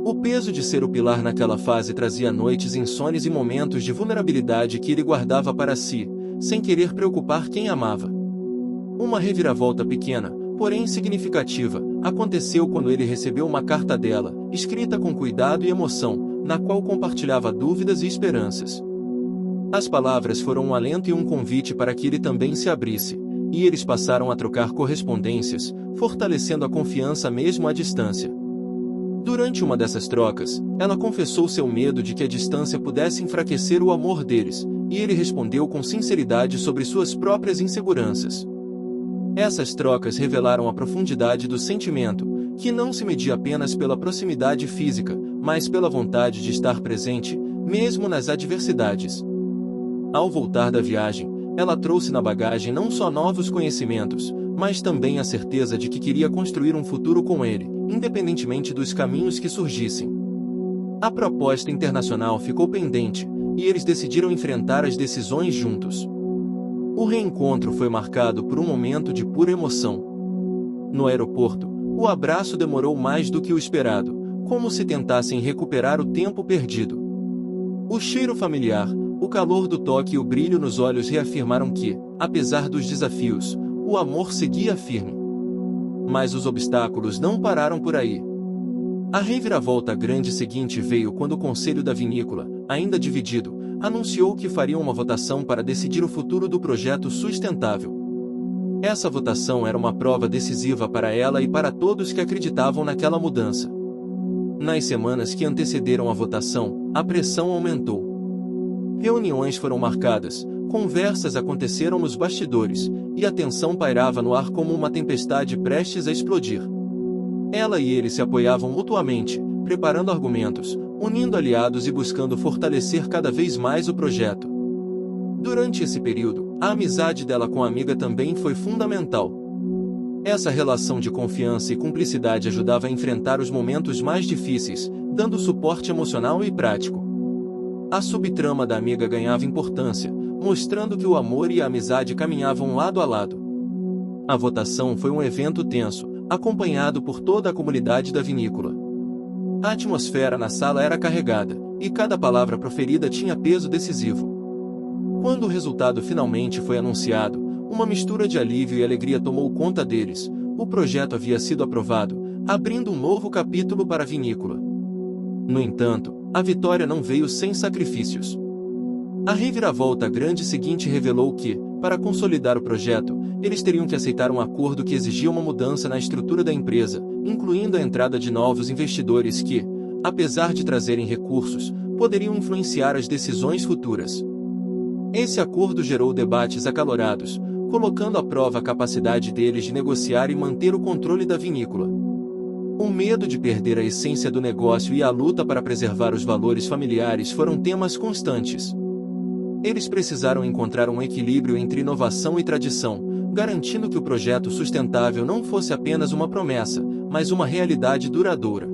O peso de ser o pilar naquela fase trazia noites insones e momentos de vulnerabilidade que ele guardava para si, sem querer preocupar quem amava. Uma reviravolta pequena, porém significativa, aconteceu quando ele recebeu uma carta dela, escrita com cuidado e emoção, na qual compartilhava dúvidas e esperanças. As palavras foram um alento e um convite para que ele também se abrisse, e eles passaram a trocar correspondências, fortalecendo a confiança mesmo à distância. Durante uma dessas trocas, ela confessou seu medo de que a distância pudesse enfraquecer o amor deles, e ele respondeu com sinceridade sobre suas próprias inseguranças. Essas trocas revelaram a profundidade do sentimento, que não se media apenas pela proximidade física, mas pela vontade de estar presente, mesmo nas adversidades. Ao voltar da viagem, ela trouxe na bagagem não só novos conhecimentos, mas também a certeza de que queria construir um futuro com ele, independentemente dos caminhos que surgissem. A proposta internacional ficou pendente, e eles decidiram enfrentar as decisões juntos. O reencontro foi marcado por um momento de pura emoção. No aeroporto, o abraço demorou mais do que o esperado, como se tentassem recuperar o tempo perdido. O cheiro familiar, o calor do toque e o brilho nos olhos reafirmaram que, apesar dos desafios, o amor seguia firme. Mas os obstáculos não pararam por aí. A reviravolta grande seguinte veio quando o conselho da vinícola, ainda dividido, anunciou que fariam uma votação para decidir o futuro do projeto sustentável. Essa votação era uma prova decisiva para ela e para todos que acreditavam naquela mudança. Nas semanas que antecederam a votação, a pressão aumentou. Reuniões foram marcadas, conversas aconteceram nos bastidores, e a tensão pairava no ar como uma tempestade prestes a explodir. Ela e ele se apoiavam mutuamente, preparando argumentos, unindo aliados e buscando fortalecer cada vez mais o projeto. Durante esse período, a amizade dela com a amiga também foi fundamental. Essa relação de confiança e cumplicidade ajudava a enfrentar os momentos mais difíceis, dando suporte emocional e prático. A subtrama da amiga ganhava importância, mostrando que o amor e a amizade caminhavam lado a lado. A votação foi um evento tenso, acompanhado por toda a comunidade da vinícola. A atmosfera na sala era carregada, e cada palavra proferida tinha peso decisivo. Quando o resultado finalmente foi anunciado, uma mistura de alívio e alegria tomou conta deles. O projeto havia sido aprovado, abrindo um novo capítulo para a vinícola. No entanto, a vitória não veio sem sacrifícios. A reviravolta grande seguinte revelou que, para consolidar o projeto, eles teriam que aceitar um acordo que exigia uma mudança na estrutura da empresa, incluindo a entrada de novos investidores que, apesar de trazerem recursos, poderiam influenciar as decisões futuras. Esse acordo gerou debates acalorados, colocando à prova a capacidade deles de negociar e manter o controle da vinícola. O medo de perder a essência do negócio e a luta para preservar os valores familiares foram temas constantes. Eles precisaram encontrar um equilíbrio entre inovação e tradição, garantindo que o projeto sustentável não fosse apenas uma promessa, mas uma realidade duradoura.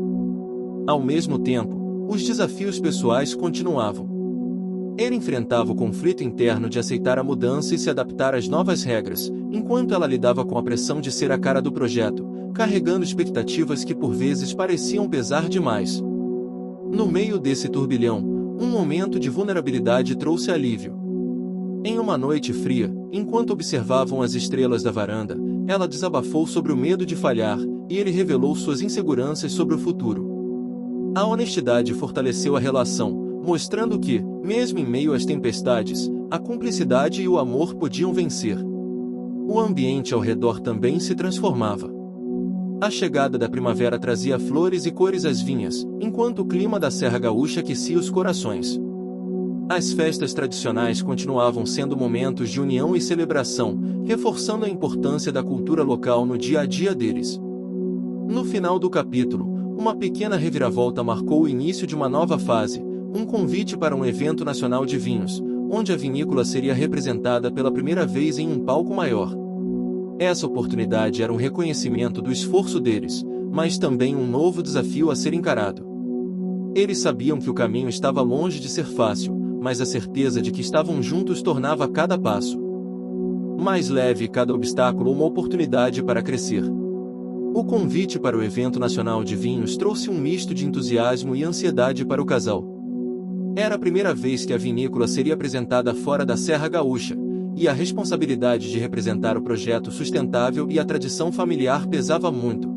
Ao mesmo tempo, os desafios pessoais continuavam. Ele enfrentava o conflito interno de aceitar a mudança e se adaptar às novas regras, enquanto ela lidava com a pressão de ser a cara do projeto, carregando expectativas que por vezes pareciam pesar demais. No meio desse turbilhão, um momento de vulnerabilidade trouxe alívio. Em uma noite fria, enquanto observavam as estrelas da varanda, ela desabafou sobre o medo de falhar, e ele revelou suas inseguranças sobre o futuro. A honestidade fortaleceu a relação, mostrando que, mesmo em meio às tempestades, a cumplicidade e o amor podiam vencer. O ambiente ao redor também se transformava. A chegada da primavera trazia flores e cores às vinhas, enquanto o clima da Serra Gaúcha aquecia os corações. As festas tradicionais continuavam sendo momentos de união e celebração, reforçando a importância da cultura local no dia a dia deles. No final do capítulo, uma pequena reviravolta marcou o início de uma nova fase, um convite para um evento nacional de vinhos, onde a vinícola seria representada pela primeira vez em um palco maior. Essa oportunidade era um reconhecimento do esforço deles, mas também um novo desafio a ser encarado. Eles sabiam que o caminho estava longe de ser fácil, mas a certeza de que estavam juntos tornava cada passo mais leve e cada obstáculo uma oportunidade para crescer. O convite para o evento nacional de vinhos trouxe um misto de entusiasmo e ansiedade para o casal. Era a primeira vez que a vinícola seria apresentada fora da Serra Gaúcha, e a responsabilidade de representar o projeto sustentável e a tradição familiar pesava muito.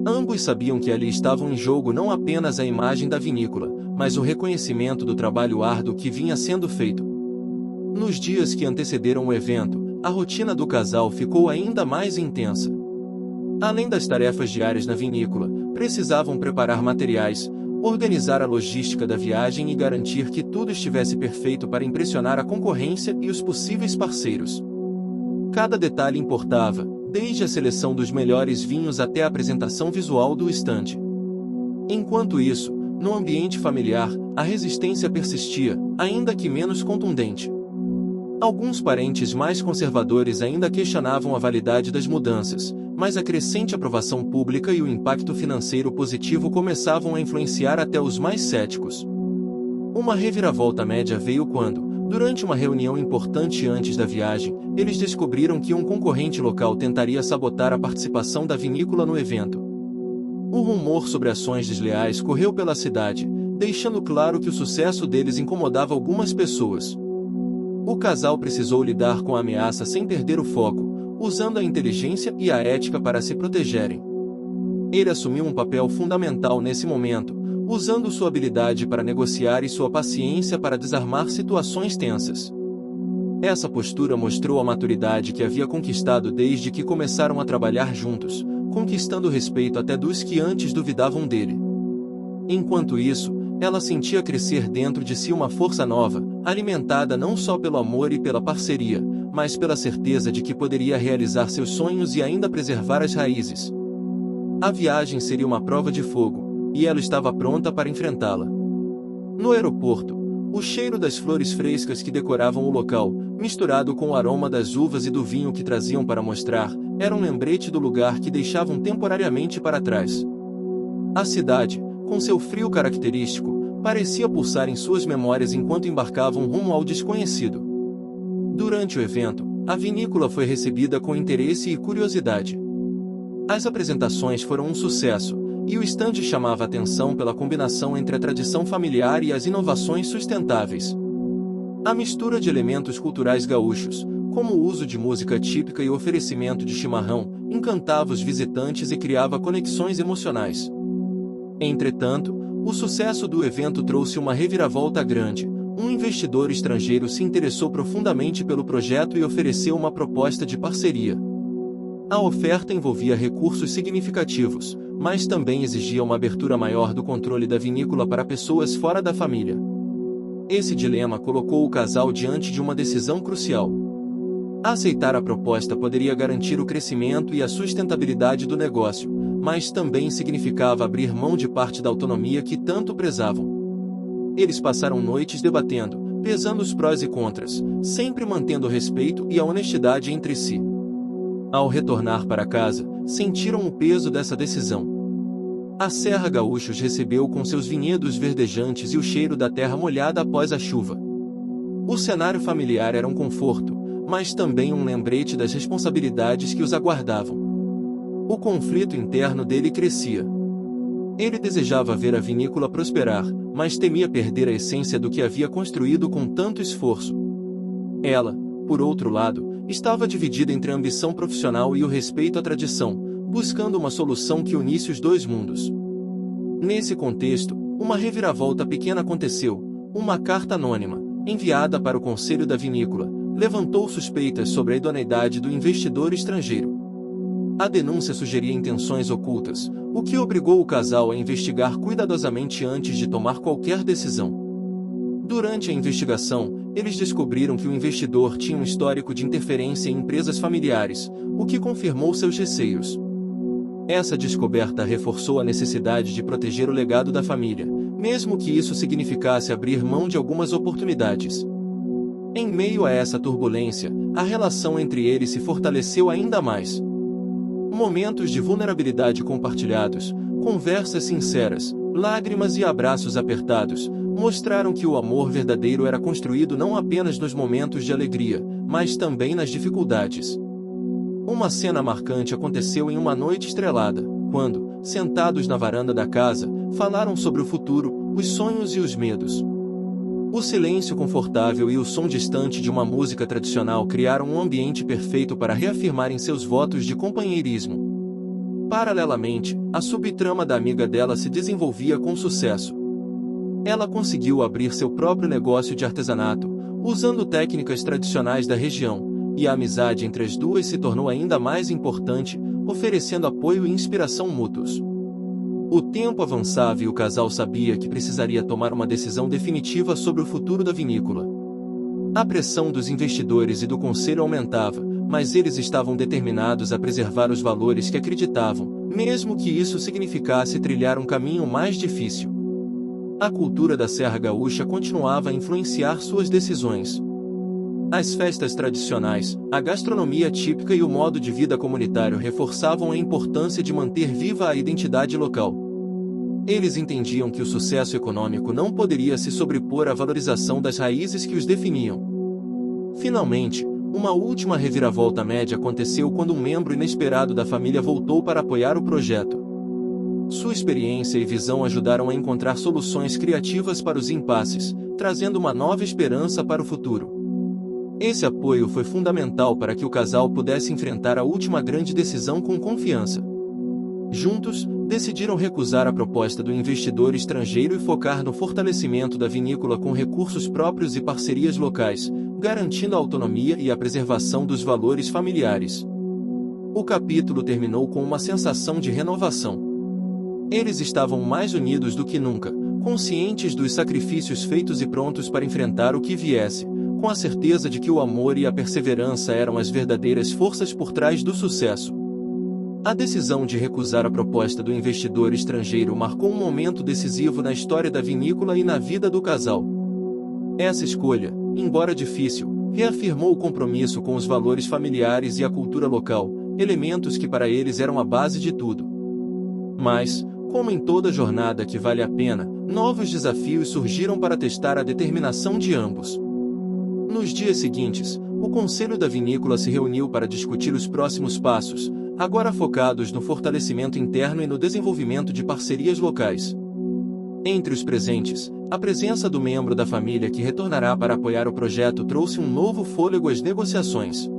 Ambos sabiam que ali estavam em jogo não apenas a imagem da vinícola, mas o reconhecimento do trabalho árduo que vinha sendo feito. Nos dias que antecederam o evento, a rotina do casal ficou ainda mais intensa. Além das tarefas diárias na vinícola, precisavam preparar materiais, organizar a logística da viagem e garantir que tudo estivesse perfeito para impressionar a concorrência e os possíveis parceiros. Cada detalhe importava, desde a seleção dos melhores vinhos até a apresentação visual do estande. Enquanto isso, no ambiente familiar, a resistência persistia, ainda que menos contundente. Alguns parentes mais conservadores ainda questionavam a validade das mudanças, mas a crescente aprovação pública e o impacto financeiro positivo começavam a influenciar até os mais céticos. Uma reviravolta média veio quando, durante uma reunião importante antes da viagem, eles descobriram que um concorrente local tentaria sabotar a participação da vinícola no evento. O rumor sobre ações desleais correu pela cidade, deixando claro que o sucesso deles incomodava algumas pessoas. O casal precisou lidar com a ameaça sem perder o foco, usando a inteligência e a ética para se protegerem. Ele assumiu um papel fundamental nesse momento, usando sua habilidade para negociar e sua paciência para desarmar situações tensas. Essa postura mostrou a maturidade que havia conquistado desde que começaram a trabalhar juntos, conquistando o respeito até dos que antes duvidavam dele. Enquanto isso, ela sentia crescer dentro de si uma força nova, alimentada não só pelo amor e pela parceria, mas pela certeza de que poderia realizar seus sonhos e ainda preservar as raízes. A viagem seria uma prova de fogo, e ela estava pronta para enfrentá-la. No aeroporto, o cheiro das flores frescas que decoravam o local, misturado com o aroma das uvas e do vinho que traziam para mostrar, era um lembrete do lugar que deixavam temporariamente para trás. A cidade, com seu frio característico, parecia pulsar em suas memórias enquanto embarcavam rumo ao desconhecido. Durante o evento, a vinícola foi recebida com interesse e curiosidade. As apresentações foram um sucesso, e o estande chamava a atenção pela combinação entre a tradição familiar e as inovações sustentáveis. A mistura de elementos culturais gaúchos, como o uso de música típica e o oferecimento de chimarrão, encantava os visitantes e criava conexões emocionais. Entretanto, o sucesso do evento trouxe uma reviravolta grande. Um investidor estrangeiro se interessou profundamente pelo projeto e ofereceu uma proposta de parceria. A oferta envolvia recursos significativos, mas também exigia uma abertura maior do controle da vinícola para pessoas fora da família. Esse dilema colocou o casal diante de uma decisão crucial. Aceitar a proposta poderia garantir o crescimento e a sustentabilidade do negócio, mas também significava abrir mão de parte da autonomia que tanto prezavam. Eles passaram noites debatendo, pesando os prós e contras, sempre mantendo o respeito e a honestidade entre si. Ao retornar para casa, sentiram o peso dessa decisão. A Serra Gaúcha os recebeu com seus vinhedos verdejantes e o cheiro da terra molhada após a chuva. O cenário familiar era um conforto, mas também um lembrete das responsabilidades que os aguardavam. O conflito interno dele crescia. Ele desejava ver a vinícola prosperar, mas temia perder a essência do que havia construído com tanto esforço. Ela, por outro lado, estava dividida entre a ambição profissional e o respeito à tradição, buscando uma solução que unisse os dois mundos. Nesse contexto, uma reviravolta pequena aconteceu. Uma carta anônima, enviada para o conselho da vinícola, levantou suspeitas sobre a idoneidade do investidor estrangeiro. A denúncia sugeria intenções ocultas, o que obrigou o casal a investigar cuidadosamente antes de tomar qualquer decisão. Durante a investigação, eles descobriram que o investidor tinha um histórico de interferência em empresas familiares, o que confirmou seus receios. Essa descoberta reforçou a necessidade de proteger o legado da família, mesmo que isso significasse abrir mão de algumas oportunidades. Em meio a essa turbulência, a relação entre eles se fortaleceu ainda mais. Momentos de vulnerabilidade compartilhados, conversas sinceras, lágrimas e abraços apertados, mostraram que o amor verdadeiro era construído não apenas nos momentos de alegria, mas também nas dificuldades. Uma cena marcante aconteceu em uma noite estrelada, quando, sentados na varanda da casa, falaram sobre o futuro, os sonhos e os medos. O silêncio confortável e o som distante de uma música tradicional criaram um ambiente perfeito para reafirmarem seus votos de companheirismo. Paralelamente, a subtrama da amiga dela se desenvolvia com sucesso. Ela conseguiu abrir seu próprio negócio de artesanato, usando técnicas tradicionais da região, e a amizade entre as duas se tornou ainda mais importante, oferecendo apoio e inspiração mútuos. O tempo avançava e o casal sabia que precisaria tomar uma decisão definitiva sobre o futuro da vinícola. A pressão dos investidores e do conselho aumentava, mas eles estavam determinados a preservar os valores que acreditavam, mesmo que isso significasse trilhar um caminho mais difícil. A cultura da Serra Gaúcha continuava a influenciar suas decisões. As festas tradicionais, a gastronomia típica e o modo de vida comunitário reforçavam a importância de manter viva a identidade local. Eles entendiam que o sucesso econômico não poderia se sobrepor à valorização das raízes que os definiam. Finalmente, uma última reviravolta média aconteceu quando um membro inesperado da família voltou para apoiar o projeto. Sua experiência e visão ajudaram a encontrar soluções criativas para os impasses, trazendo uma nova esperança para o futuro. Esse apoio foi fundamental para que o casal pudesse enfrentar a última grande decisão com confiança. Juntos, decidiram recusar a proposta do investidor estrangeiro e focar no fortalecimento da vinícola com recursos próprios e parcerias locais, garantindo a autonomia e a preservação dos valores familiares. O capítulo terminou com uma sensação de renovação. Eles estavam mais unidos do que nunca, conscientes dos sacrifícios feitos e prontos para enfrentar o que viesse, com a certeza de que o amor e a perseverança eram as verdadeiras forças por trás do sucesso. A decisão de recusar a proposta do investidor estrangeiro marcou um momento decisivo na história da vinícola e na vida do casal. Essa escolha, embora difícil, reafirmou o compromisso com os valores familiares e a cultura local, elementos que para eles eram a base de tudo. Mas, como em toda jornada que vale a pena, novos desafios surgiram para testar a determinação de ambos. Nos dias seguintes, o conselho da vinícola se reuniu para discutir os próximos passos, agora focados no fortalecimento interno e no desenvolvimento de parcerias locais. Entre os presentes, a presença do membro da família que retornará para apoiar o projeto trouxe um novo fôlego às negociações.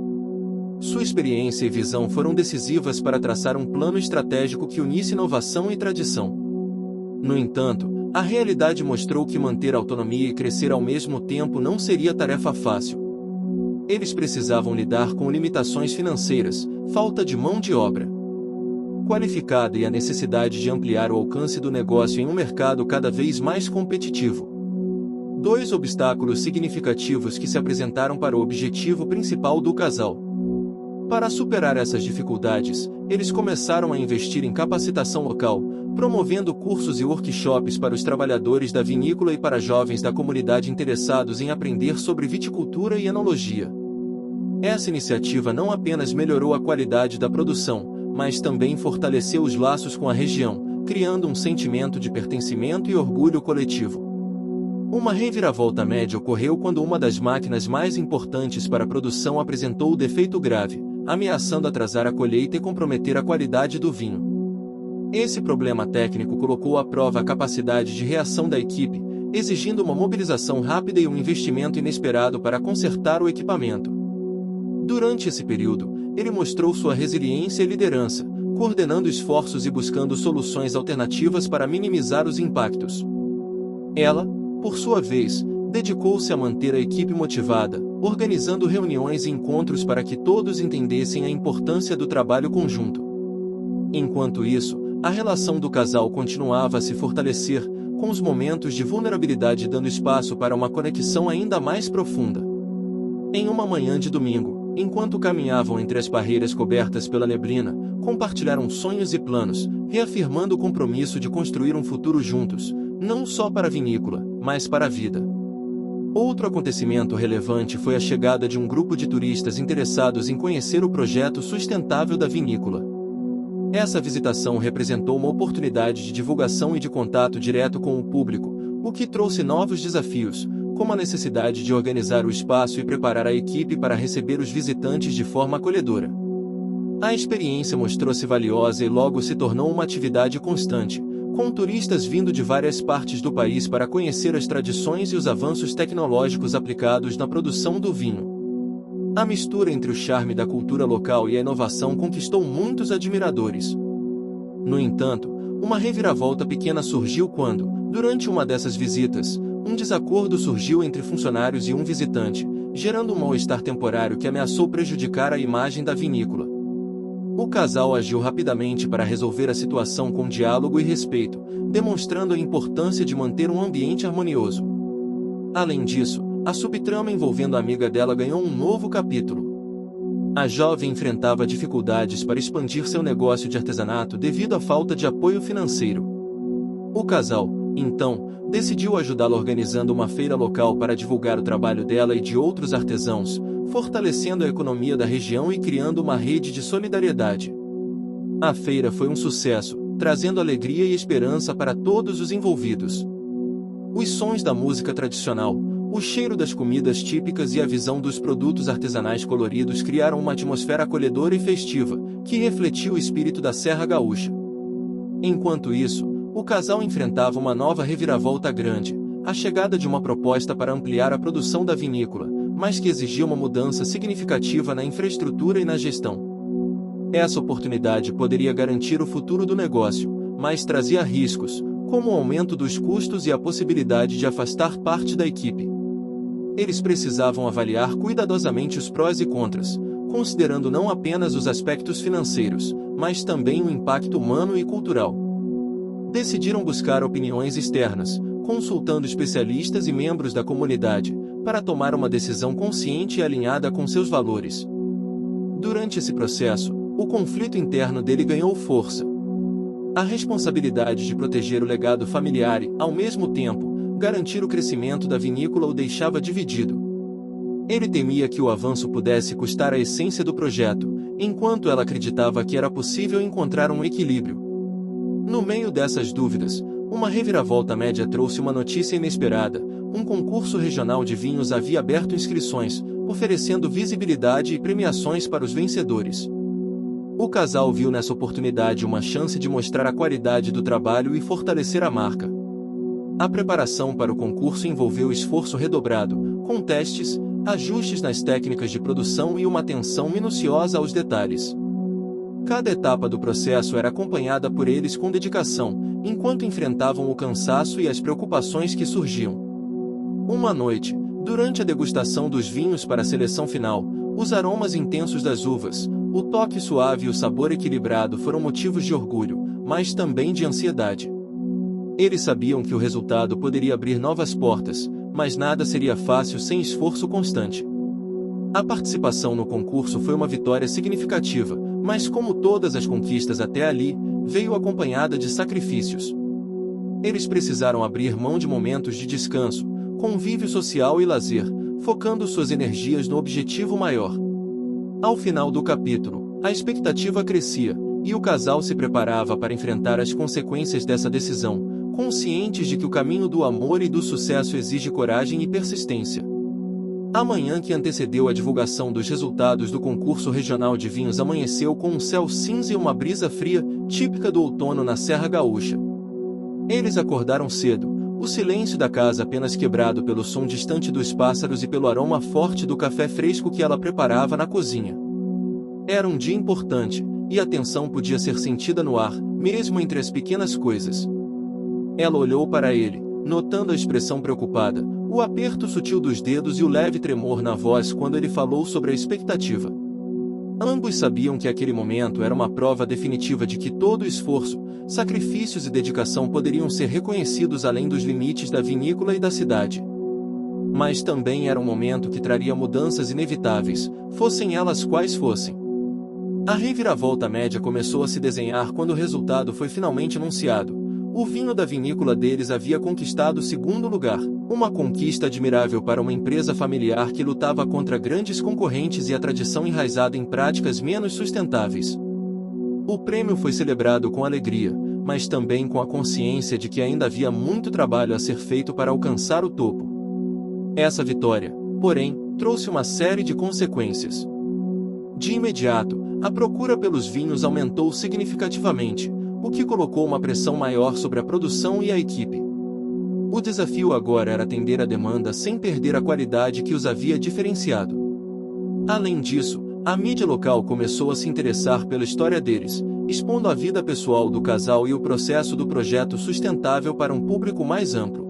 Sua experiência e visão foram decisivas para traçar um plano estratégico que unisse inovação e tradição. No entanto, a realidade mostrou que manter a autonomia e crescer ao mesmo tempo não seria tarefa fácil. Eles precisavam lidar com limitações financeiras, falta de mão de obra qualificada e a necessidade de ampliar o alcance do negócio em um mercado cada vez mais competitivo. Dois obstáculos significativos que se apresentaram para o objetivo principal do casal. Para superar essas dificuldades, eles começaram a investir em capacitação local, promovendo cursos e workshops para os trabalhadores da vinícola e para jovens da comunidade interessados em aprender sobre viticultura e enologia. Essa iniciativa não apenas melhorou a qualidade da produção, mas também fortaleceu os laços com a região, criando um sentimento de pertencimento e orgulho coletivo. Uma reviravolta média ocorreu quando uma das máquinas mais importantes para a produção apresentou defeito grave, ameaçando atrasar a colheita e comprometer a qualidade do vinho. Esse problema técnico colocou à prova a capacidade de reação da equipe, exigindo uma mobilização rápida e um investimento inesperado para consertar o equipamento. Durante esse período, ele mostrou sua resiliência e liderança, coordenando esforços e buscando soluções alternativas para minimizar os impactos. Ela, por sua vez, dedicou-se a manter a equipe motivada, organizando reuniões e encontros para que todos entendessem a importância do trabalho conjunto. Enquanto isso, a relação do casal continuava a se fortalecer, com os momentos de vulnerabilidade dando espaço para uma conexão ainda mais profunda. Em uma manhã de domingo, enquanto caminhavam entre as barreiras cobertas pela neblina, compartilharam sonhos e planos, reafirmando o compromisso de construir um futuro juntos, não só para a vinícola, mas para a vida. Outro acontecimento relevante foi a chegada de um grupo de turistas interessados em conhecer o projeto sustentável da vinícola. Essa visitação representou uma oportunidade de divulgação e de contato direto com o público, o que trouxe novos desafios, como a necessidade de organizar o espaço e preparar a equipe para receber os visitantes de forma acolhedora. A experiência mostrou-se valiosa e logo se tornou uma atividade constante, com turistas vindo de várias partes do país para conhecer as tradições e os avanços tecnológicos aplicados na produção do vinho. A mistura entre o charme da cultura local e a inovação conquistou muitos admiradores. No entanto, uma reviravolta pequena surgiu quando, durante uma dessas visitas, um desacordo surgiu entre funcionários e um visitante, gerando um mal-estar temporário que ameaçou prejudicar a imagem da vinícola. O casal agiu rapidamente para resolver a situação com diálogo e respeito, demonstrando a importância de manter um ambiente harmonioso. Além disso, a subtrama envolvendo a amiga dela ganhou um novo capítulo. A jovem enfrentava dificuldades para expandir seu negócio de artesanato devido à falta de apoio financeiro. O casal, então, decidiu ajudá-la organizando uma feira local para divulgar o trabalho dela e de outros artesãos, fortalecendo a economia da região e criando uma rede de solidariedade. A feira foi um sucesso, trazendo alegria e esperança para todos os envolvidos. Os sons da música tradicional, o cheiro das comidas típicas e a visão dos produtos artesanais coloridos criaram uma atmosfera acolhedora e festiva, que refletiu o espírito da Serra Gaúcha. Enquanto isso, o casal enfrentava uma nova reviravolta grande, a chegada de uma proposta para ampliar a produção da vinícola, mas que exigia uma mudança significativa na infraestrutura e na gestão. Essa oportunidade poderia garantir o futuro do negócio, mas trazia riscos, como o aumento dos custos e a possibilidade de afastar parte da equipe. Eles precisavam avaliar cuidadosamente os prós e contras, considerando não apenas os aspectos financeiros, mas também o impacto humano e cultural. Decidiram buscar opiniões externas, consultando especialistas e membros da comunidade, para tomar uma decisão consciente e alinhada com seus valores. Durante esse processo, o conflito interno dele ganhou força. A responsabilidade de proteger o legado familiar e, ao mesmo tempo, garantir o crescimento da vinícola o deixava dividido. Ele temia que o avanço pudesse custar a essência do projeto, enquanto ela acreditava que era possível encontrar um equilíbrio. No meio dessas dúvidas, uma reviravolta média trouxe uma notícia inesperada: um concurso regional de vinhos havia aberto inscrições, oferecendo visibilidade e premiações para os vencedores. O casal viu nessa oportunidade uma chance de mostrar a qualidade do trabalho e fortalecer a marca. A preparação para o concurso envolveu esforço redobrado, com testes, ajustes nas técnicas de produção e uma atenção minuciosa aos detalhes. Cada etapa do processo era acompanhada por eles com dedicação, enquanto enfrentavam o cansaço e as preocupações que surgiam. Uma noite, durante a degustação dos vinhos para a seleção final, os aromas intensos das uvas, o toque suave e o sabor equilibrado foram motivos de orgulho, mas também de ansiedade. Eles sabiam que o resultado poderia abrir novas portas, mas nada seria fácil sem esforço constante. A participação no concurso foi uma vitória significativa, mas como todas as conquistas até ali, veio acompanhada de sacrifícios. Eles precisaram abrir mão de momentos de descanso, convívio social e lazer, focando suas energias no objetivo maior. Ao final do capítulo, a expectativa crescia, e o casal se preparava para enfrentar as consequências dessa decisão, conscientes de que o caminho do amor e do sucesso exige coragem e persistência. A manhã que antecedeu a divulgação dos resultados do concurso regional de vinhos amanheceu com um céu cinza e uma brisa fria, típica do outono na Serra Gaúcha. Eles acordaram cedo, O silêncio da casa apenas quebrado pelo som distante dos pássaros e pelo aroma forte do café fresco que ela preparava na cozinha. Era um dia importante, e a tensão podia ser sentida no ar, mesmo entre as pequenas coisas. Ela olhou para ele, notando a expressão preocupada, o aperto sutil dos dedos e o leve tremor na voz quando ele falou sobre a expectativa. Ambos sabiam que aquele momento era uma prova definitiva de que todo esforço, sacrifícios e dedicação poderiam ser reconhecidos além dos limites da vinícola e da cidade. Mas também era um momento que traria mudanças inevitáveis, fossem elas quais fossem. A reviravolta média começou a se desenhar quando o resultado foi finalmente anunciado. O vinho da vinícola deles havia conquistado o segundo lugar, uma conquista admirável para uma empresa familiar que lutava contra grandes concorrentes e a tradição enraizada em práticas menos sustentáveis. O prêmio foi celebrado com alegria, mas também com a consciência de que ainda havia muito trabalho a ser feito para alcançar o topo. Essa vitória, porém, trouxe uma série de consequências. De imediato, a procura pelos vinhos aumentou significativamente, o que colocou uma pressão maior sobre a produção e a equipe. O desafio agora era atender a demanda sem perder a qualidade que os havia diferenciado. Além disso, a mídia local começou a se interessar pela história deles, expondo a vida pessoal do casal e o processo do projeto sustentável para um público mais amplo.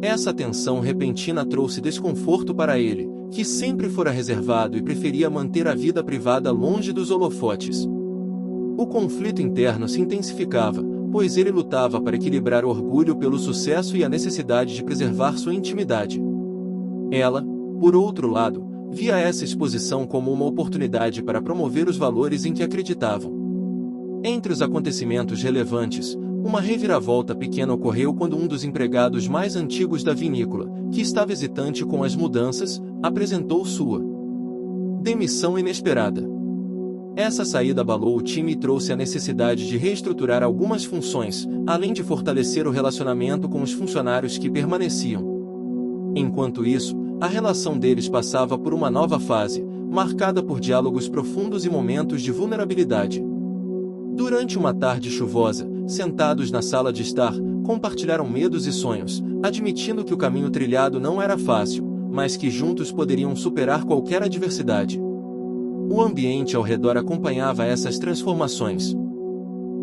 Essa atenção repentina trouxe desconforto para ele, que sempre fora reservado e preferia manter a vida privada longe dos holofotes. O conflito interno se intensificava, pois ele lutava para equilibrar o orgulho pelo sucesso e a necessidade de preservar sua intimidade. Ela, por outro lado, via essa exposição como uma oportunidade para promover os valores em que acreditavam. Entre os acontecimentos relevantes, uma reviravolta pequena ocorreu quando um dos empregados mais antigos da vinícola, que estava hesitante com as mudanças, apresentou sua demissão inesperada. Essa saída abalou o time e trouxe a necessidade de reestruturar algumas funções, além de fortalecer o relacionamento com os funcionários que permaneciam. Enquanto isso, a relação deles passava por uma nova fase, marcada por diálogos profundos e momentos de vulnerabilidade. Durante uma tarde chuvosa, sentados na sala de estar, compartilharam medos e sonhos, admitindo que o caminho trilhado não era fácil, mas que juntos poderiam superar qualquer adversidade. O ambiente ao redor acompanhava essas transformações.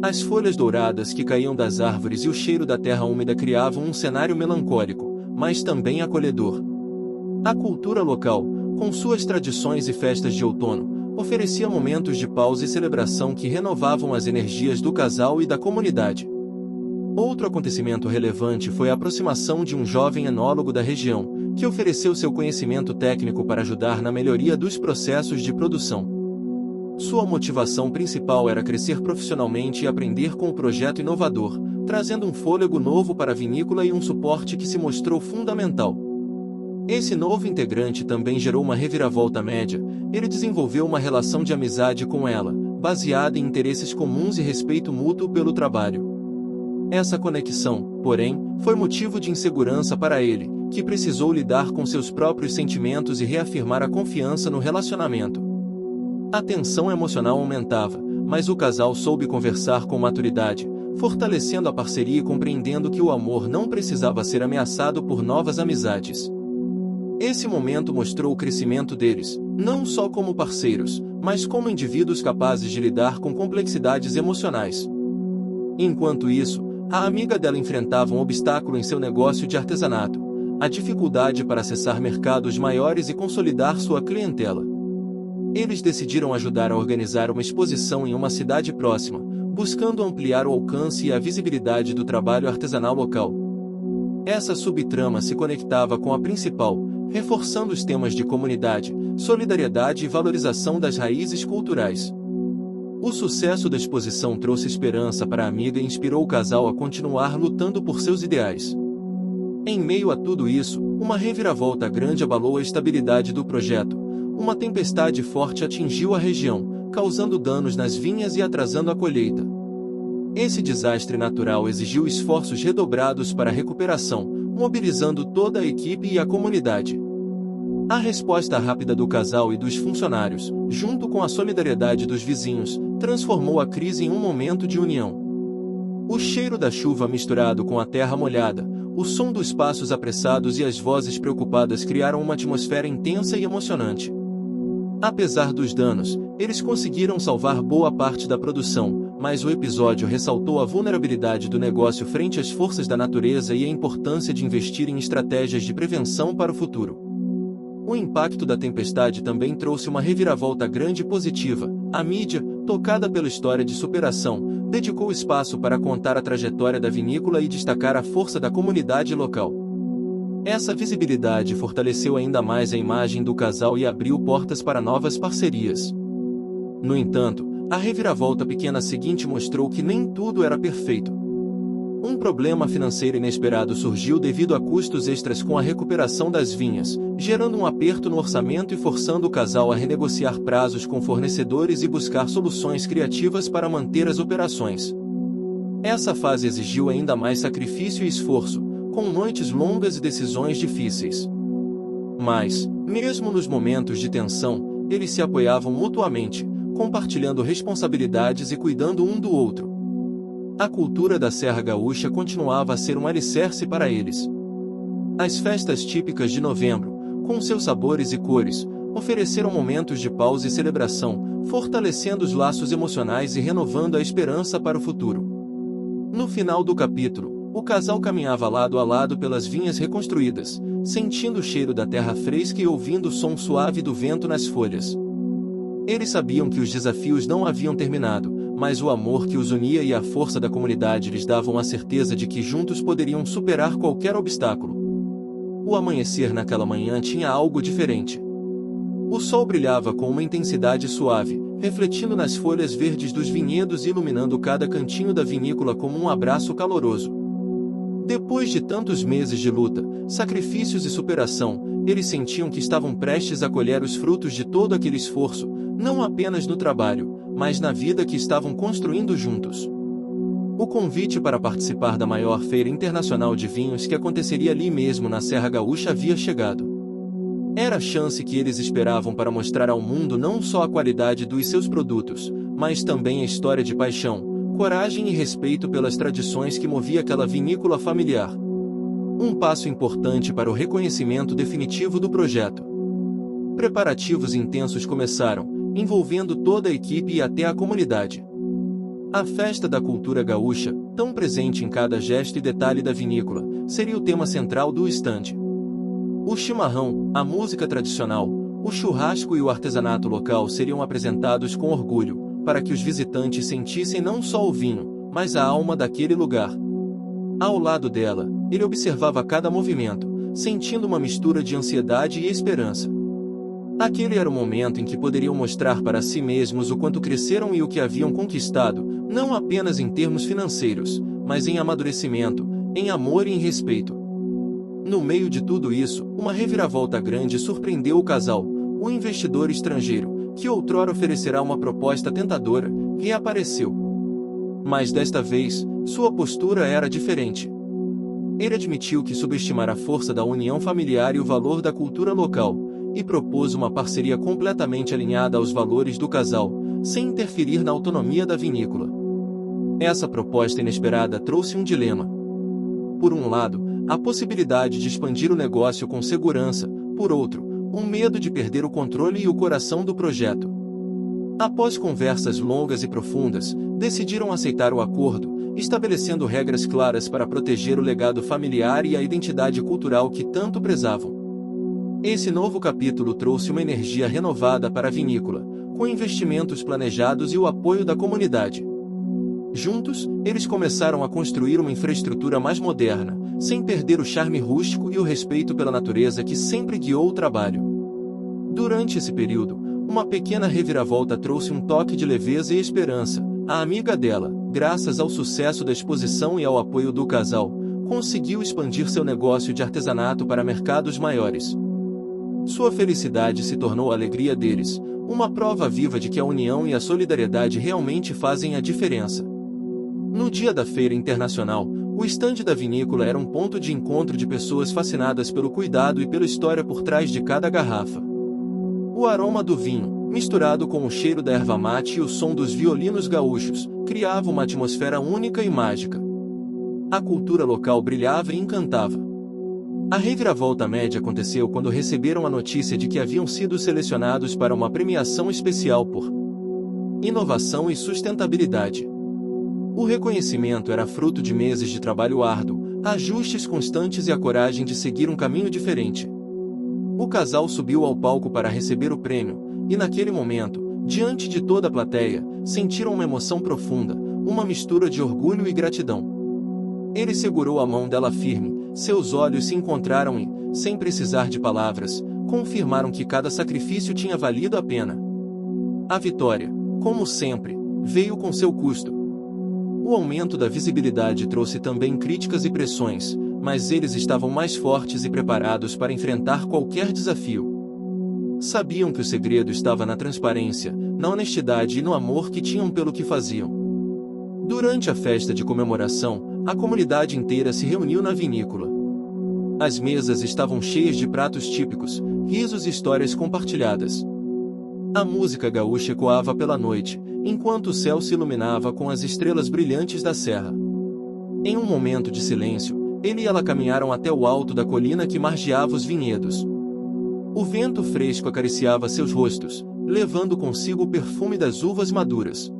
As folhas douradas que caíam das árvores e o cheiro da terra úmida criavam um cenário melancólico, mas também acolhedor. A cultura local, com suas tradições e festas de outono, oferecia momentos de pausa e celebração que renovavam as energias do casal e da comunidade. Outro acontecimento relevante foi a aproximação de um jovem enólogo da região, que ofereceu seu conhecimento técnico para ajudar na melhoria dos processos de produção. Sua motivação principal era crescer profissionalmente e aprender com o projeto inovador, trazendo um fôlego novo para a vinícola e um suporte que se mostrou fundamental. Esse novo integrante também gerou uma reviravolta média. Ele desenvolveu uma relação de amizade com ela, baseada em interesses comuns e respeito mútuo pelo trabalho. Essa conexão, porém, foi motivo de insegurança para ele, que precisou lidar com seus próprios sentimentos e reafirmar a confiança no relacionamento. A tensão emocional aumentava, mas o casal soube conversar com maturidade, fortalecendo a parceria e compreendendo que o amor não precisava ser ameaçado por novas amizades. Esse momento mostrou o crescimento deles, não só como parceiros, mas como indivíduos capazes de lidar com complexidades emocionais. Enquanto isso, a amiga dela enfrentava um obstáculo em seu negócio de artesanato, a dificuldade para acessar mercados maiores e consolidar sua clientela. Eles decidiram ajudar a organizar uma exposição em uma cidade próxima, buscando ampliar o alcance e a visibilidade do trabalho artesanal local. Essa subtrama se conectava com a principal, reforçando os temas de comunidade, solidariedade e valorização das raízes culturais. O sucesso da exposição trouxe esperança para a amiga e inspirou o casal a continuar lutando por seus ideais. Em meio a tudo isso, uma reviravolta grande abalou a estabilidade do projeto. Uma tempestade forte atingiu a região, causando danos nas vinhas e atrasando a colheita. Esse desastre natural exigiu esforços redobrados para a recuperação, mobilizando toda a equipe e a comunidade. A resposta rápida do casal e dos funcionários, junto com a solidariedade dos vizinhos, transformou a crise em um momento de união. O cheiro da chuva misturado com a terra molhada, O som dos passos apressados e as vozes preocupadas criaram uma atmosfera intensa e emocionante. Apesar dos danos, eles conseguiram salvar boa parte da produção, mas o episódio ressaltou a vulnerabilidade do negócio frente às forças da natureza e a importância de investir em estratégias de prevenção para o futuro. O impacto da tempestade também trouxe uma reviravolta grande e positiva. A mídia, tocada pela história de superação, dedicou espaço para contar a trajetória da vinícola e destacar a força da comunidade local. Essa visibilidade fortaleceu ainda mais a imagem do casal e abriu portas para novas parcerias. No entanto, a reviravolta pequena seguinte mostrou que nem tudo era perfeito. Um problema financeiro inesperado surgiu devido a custos extras com a recuperação das vinhas, gerando um aperto no orçamento e forçando o casal a renegociar prazos com fornecedores e buscar soluções criativas para manter as operações. Essa fase exigiu ainda mais sacrifício e esforço, com noites longas e decisões difíceis. Mas, mesmo nos momentos de tensão, eles se apoiavam mutuamente, compartilhando responsabilidades e cuidando um do outro. A cultura da Serra Gaúcha continuava a ser um alicerce para eles. As festas típicas de novembro, com seus sabores e cores, ofereceram momentos de pausa e celebração, fortalecendo os laços emocionais e renovando a esperança para o futuro. No final do capítulo, o casal caminhava lado a lado pelas vinhas reconstruídas, sentindo o cheiro da terra fresca e ouvindo o som suave do vento nas folhas. Eles sabiam que os desafios não haviam terminado, mas o amor que os unia e a força da comunidade lhes davam a certeza de que juntos poderiam superar qualquer obstáculo. O amanhecer naquela manhã tinha algo diferente. O sol brilhava com uma intensidade suave, refletindo nas folhas verdes dos vinhedos e iluminando cada cantinho da vinícola como um abraço caloroso. Depois de tantos meses de luta, sacrifícios e superação, eles sentiam que estavam prestes a colher os frutos de todo aquele esforço, não apenas no trabalho, mas na vida que estavam construindo juntos. O convite para participar da maior feira internacional de vinhos que aconteceria ali mesmo na Serra Gaúcha havia chegado. Era a chance que eles esperavam para mostrar ao mundo não só a qualidade dos seus produtos, mas também a história de paixão, coragem e respeito pelas tradições que movia aquela vinícola familiar. Um passo importante para o reconhecimento definitivo do projeto. Preparativos intensos começaram, envolvendo toda a equipe e até a comunidade. A festa da cultura gaúcha, tão presente em cada gesto e detalhe da vinícola, seria o tema central do estande. O chimarrão, a música tradicional, o churrasco e o artesanato local seriam apresentados com orgulho, para que os visitantes sentissem não só o vinho, mas a alma daquele lugar. Ao lado dela, ele observava cada movimento, sentindo uma mistura de ansiedade e esperança. Aquele era o momento em que poderiam mostrar para si mesmos o quanto cresceram e o que haviam conquistado, não apenas em termos financeiros, mas em amadurecimento, em amor e em respeito. No meio de tudo isso, uma reviravolta grande surpreendeu o casal. O investidor estrangeiro, que outrora oferecerá uma proposta tentadora, reapareceu. Mas desta vez, sua postura era diferente. Ele admitiu que subestimara a força da união familiar e o valor da cultura local, e propôs uma parceria completamente alinhada aos valores do casal, sem interferir na autonomia da vinícola. Essa proposta inesperada trouxe um dilema. Por um lado, a possibilidade de expandir o negócio com segurança, por outro, um medo de perder o controle e o coração do projeto. Após conversas longas e profundas, decidiram aceitar o acordo, estabelecendo regras claras para proteger o legado familiar e a identidade cultural que tanto prezavam. Esse novo capítulo trouxe uma energia renovada para a vinícola, com investimentos planejados e o apoio da comunidade. Juntos, eles começaram a construir uma infraestrutura mais moderna, sem perder o charme rústico e o respeito pela natureza que sempre guiou o trabalho. Durante esse período, uma pequena reviravolta trouxe um toque de leveza e esperança. A amiga dela, graças ao sucesso da exposição e ao apoio do casal, conseguiu expandir seu negócio de artesanato para mercados maiores. Sua felicidade se tornou a alegria deles, uma prova viva de que a união e a solidariedade realmente fazem a diferença. No dia da feira internacional, o estande da vinícola era um ponto de encontro de pessoas fascinadas pelo cuidado e pela história por trás de cada garrafa. O aroma do vinho, misturado com o cheiro da erva mate e o som dos violinos gaúchos, criava uma atmosfera única e mágica. A cultura local brilhava e encantava. A reviravolta média aconteceu quando receberam a notícia de que haviam sido selecionados para uma premiação especial por inovação e sustentabilidade. O reconhecimento era fruto de meses de trabalho árduo, ajustes constantes e a coragem de seguir um caminho diferente. O casal subiu ao palco para receber o prêmio, e naquele momento, diante de toda a plateia, sentiram uma emoção profunda, uma mistura de orgulho e gratidão. Ele segurou a mão dela firme, seus olhos se encontraram e, sem precisar de palavras, confirmaram que cada sacrifício tinha valido a pena. A vitória, como sempre, veio com seu custo. O aumento da visibilidade trouxe também críticas e pressões, mas eles estavam mais fortes e preparados para enfrentar qualquer desafio. Sabiam que o segredo estava na transparência, na honestidade e no amor que tinham pelo que faziam. Durante a festa de comemoração, a comunidade inteira se reuniu na vinícola. As mesas estavam cheias de pratos típicos, risos e histórias compartilhadas. A música gaúcha ecoava pela noite, enquanto o céu se iluminava com as estrelas brilhantes da serra. Em um momento de silêncio, ele e ela caminharam até o alto da colina que margeava os vinhedos. O vento fresco acariciava seus rostos, levando consigo o perfume das uvas maduras.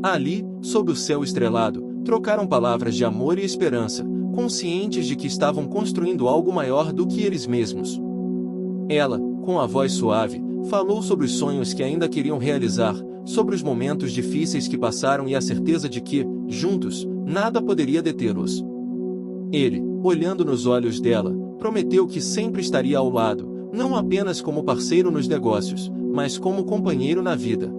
Ali, sob o céu estrelado, trocaram palavras de amor e esperança, conscientes de que estavam construindo algo maior do que eles mesmos. Ela, com a voz suave, falou sobre os sonhos que ainda queriam realizar, sobre os momentos difíceis que passaram e a certeza de que, juntos, nada poderia detê-los. Ele, olhando nos olhos dela, prometeu que sempre estaria ao lado, não apenas como parceiro nos negócios, mas como companheiro na vida.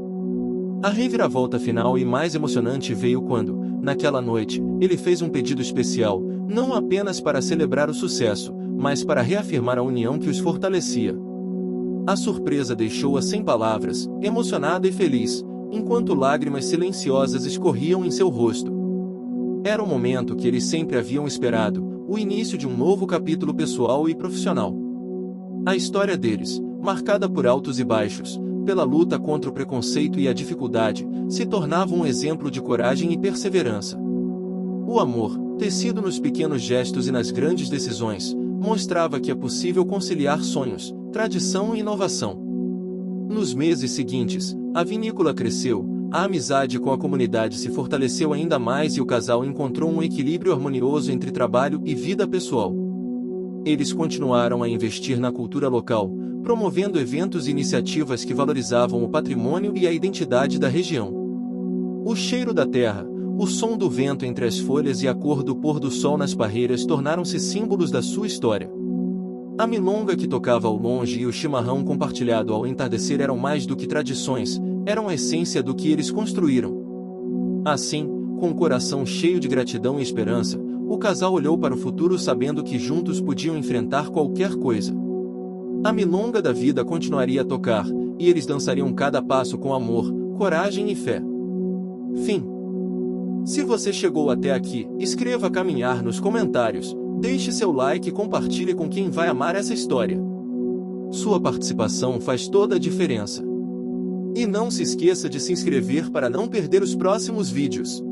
A reviravolta final e mais emocionante veio quando, naquela noite, ele fez um pedido especial, não apenas para celebrar o sucesso, mas para reafirmar a união que os fortalecia. A surpresa deixou-a sem palavras, emocionada e feliz, enquanto lágrimas silenciosas escorriam em seu rosto. Era o momento que eles sempre haviam esperado, o início de um novo capítulo pessoal e profissional. A história deles, marcada por altos e baixos, pela luta contra o preconceito e a dificuldade, se tornava um exemplo de coragem e perseverança. O amor, tecido nos pequenos gestos e nas grandes decisões, mostrava que é possível conciliar sonhos, tradição e inovação. Nos meses seguintes, a vinícola cresceu, a amizade com a comunidade se fortaleceu ainda mais e o casal encontrou um equilíbrio harmonioso entre trabalho e vida pessoal. Eles continuaram a investir na cultura local, promovendo eventos e iniciativas que valorizavam o patrimônio e a identidade da região. O cheiro da terra, o som do vento entre as folhas e a cor do pôr do sol nas parreiras tornaram-se símbolos da sua história. A milonga que tocava ao longe e o chimarrão compartilhado ao entardecer eram mais do que tradições, eram a essência do que eles construíram. Assim, com o coração cheio de gratidão e esperança, o casal olhou para o futuro sabendo que juntos podiam enfrentar qualquer coisa. A milonga da vida continuaria a tocar, e eles dançariam cada passo com amor, coragem e fé. Fim. Se você chegou até aqui, escreva Caminhar nos comentários, deixe seu like e compartilhe com quem vai amar essa história. Sua participação faz toda a diferença. E não se esqueça de se inscrever para não perder os próximos vídeos.